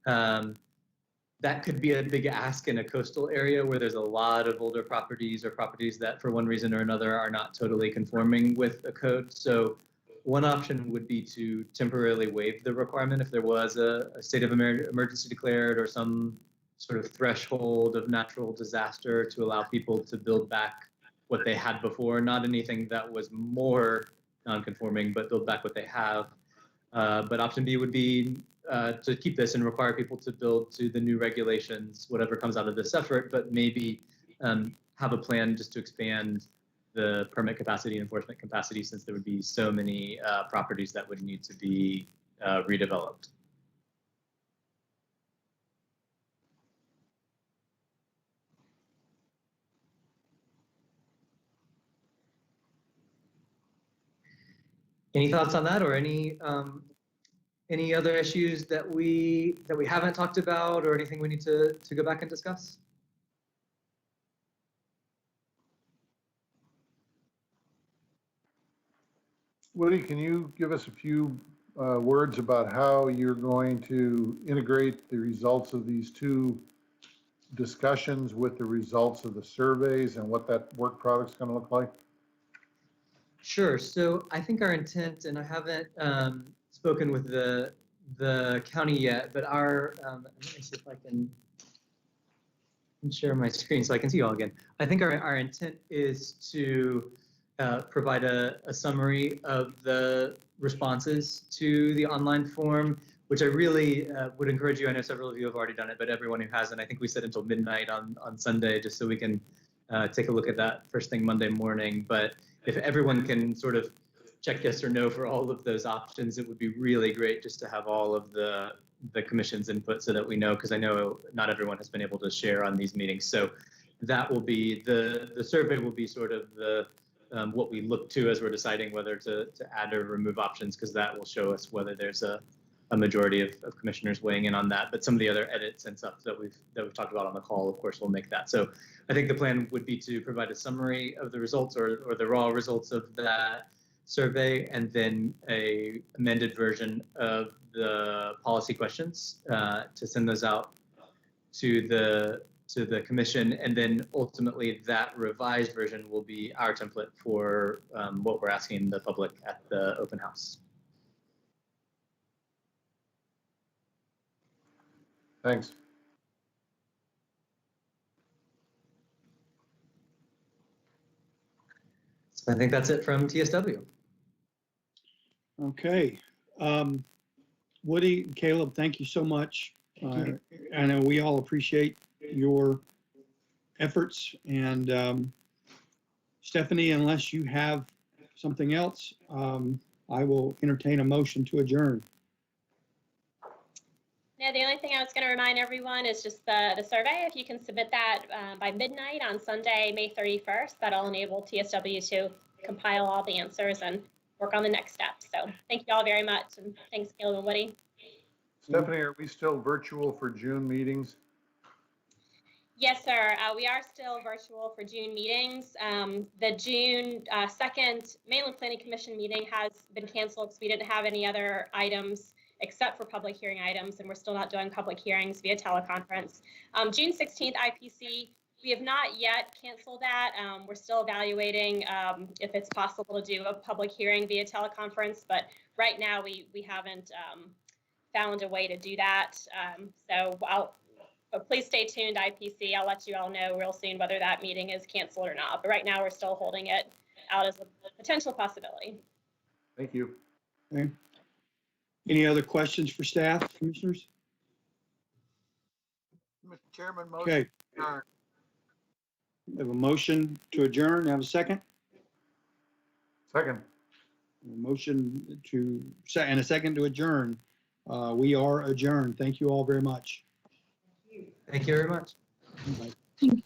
That could be a big ask in a coastal area where there's a lot of older properties or properties that for one reason or another are not totally conforming with the code. So one option would be to temporarily waive the requirement if there was a state of emergency declared or some sort of threshold of natural disaster to allow people to build back what they had before, not anything that was more non-conforming, but build back what they have. But option B would be to keep this and require people to build to the new regulations, whatever comes out of this effort, but maybe have a plan just to expand the permit capacity, enforcement capacity, since there would be so many properties that would need to be redeveloped. Any thoughts on that, or any other issues that we haven't talked about, or anything we need to go back and discuss? Woody, can you give us a few words about how you're going to integrate the results of these two discussions with the results of the surveys and what that work product's going to look like? Sure. So I think our intent, and I haven't spoken with the county yet, but our let me see if I can share my screen so I can see you all again. I think our intent is to provide a summary of the responses to the online form, which I really would encourage you. I know several of you have already done it, but everyone who hasn't, I think we said until midnight on Sunday, just so we can take a look at that first thing Monday morning. But if everyone can sort of check yes or no for all of those options, it would be really great just to have all of the commission's input so that we know, because I know not everyone has been able to share on these meetings. So that will be, the survey will be sort of the what we look to as we're deciding whether to add or remove options, because that will show us whether there's a majority of commissioners weighing in on that. But some of the other edits and stuff that we've talked about on the call, of course, will make that. So I think the plan would be to provide a summary of the results or the raw results of that survey, and then a amended version of the policy questions to send those out to the commission, and then ultimately that revised version will be our template for what we're asking the public at the open house. Thanks. So I think that's it from TSW. Okay. Woody, Caleb, thank you so much. I know we all appreciate your efforts, and Stephanie, unless you have something else, I will entertain a motion to adjourn. Yeah, the only thing I was going to remind everyone is just the survey. If you can submit that by midnight on Sunday, May 31st, that'll enable TSW to compile all the answers and work on the next steps. So thank you all very much, and thanks, Caleb and Woody. Stephanie, are we still virtual for June meetings? Yes, sir. We are still virtual for June meetings. The June 2nd Mainland Planning Commission meeting has been canceled because we didn't have any other items except for public hearing items, and we're still not doing public hearings via teleconference. June 16th IPC, we have not yet canceled that. We're still evaluating if it's possible to do a public hearing via teleconference, but right now we haven't found a way to do that. But please stay tuned, IPC. I'll let you all know real soon whether that meeting is canceled or not. But right now we're still holding it out as a potential possibility. Thank you. Okay. Any other questions for staff, commissioners? Mr. Chairman, motion Okay. adjourned. We have a motion to adjourn. Have a second? Second. A motion and a second to adjourn. We are adjourned. Thank you all very much. Thank you very much. Bye.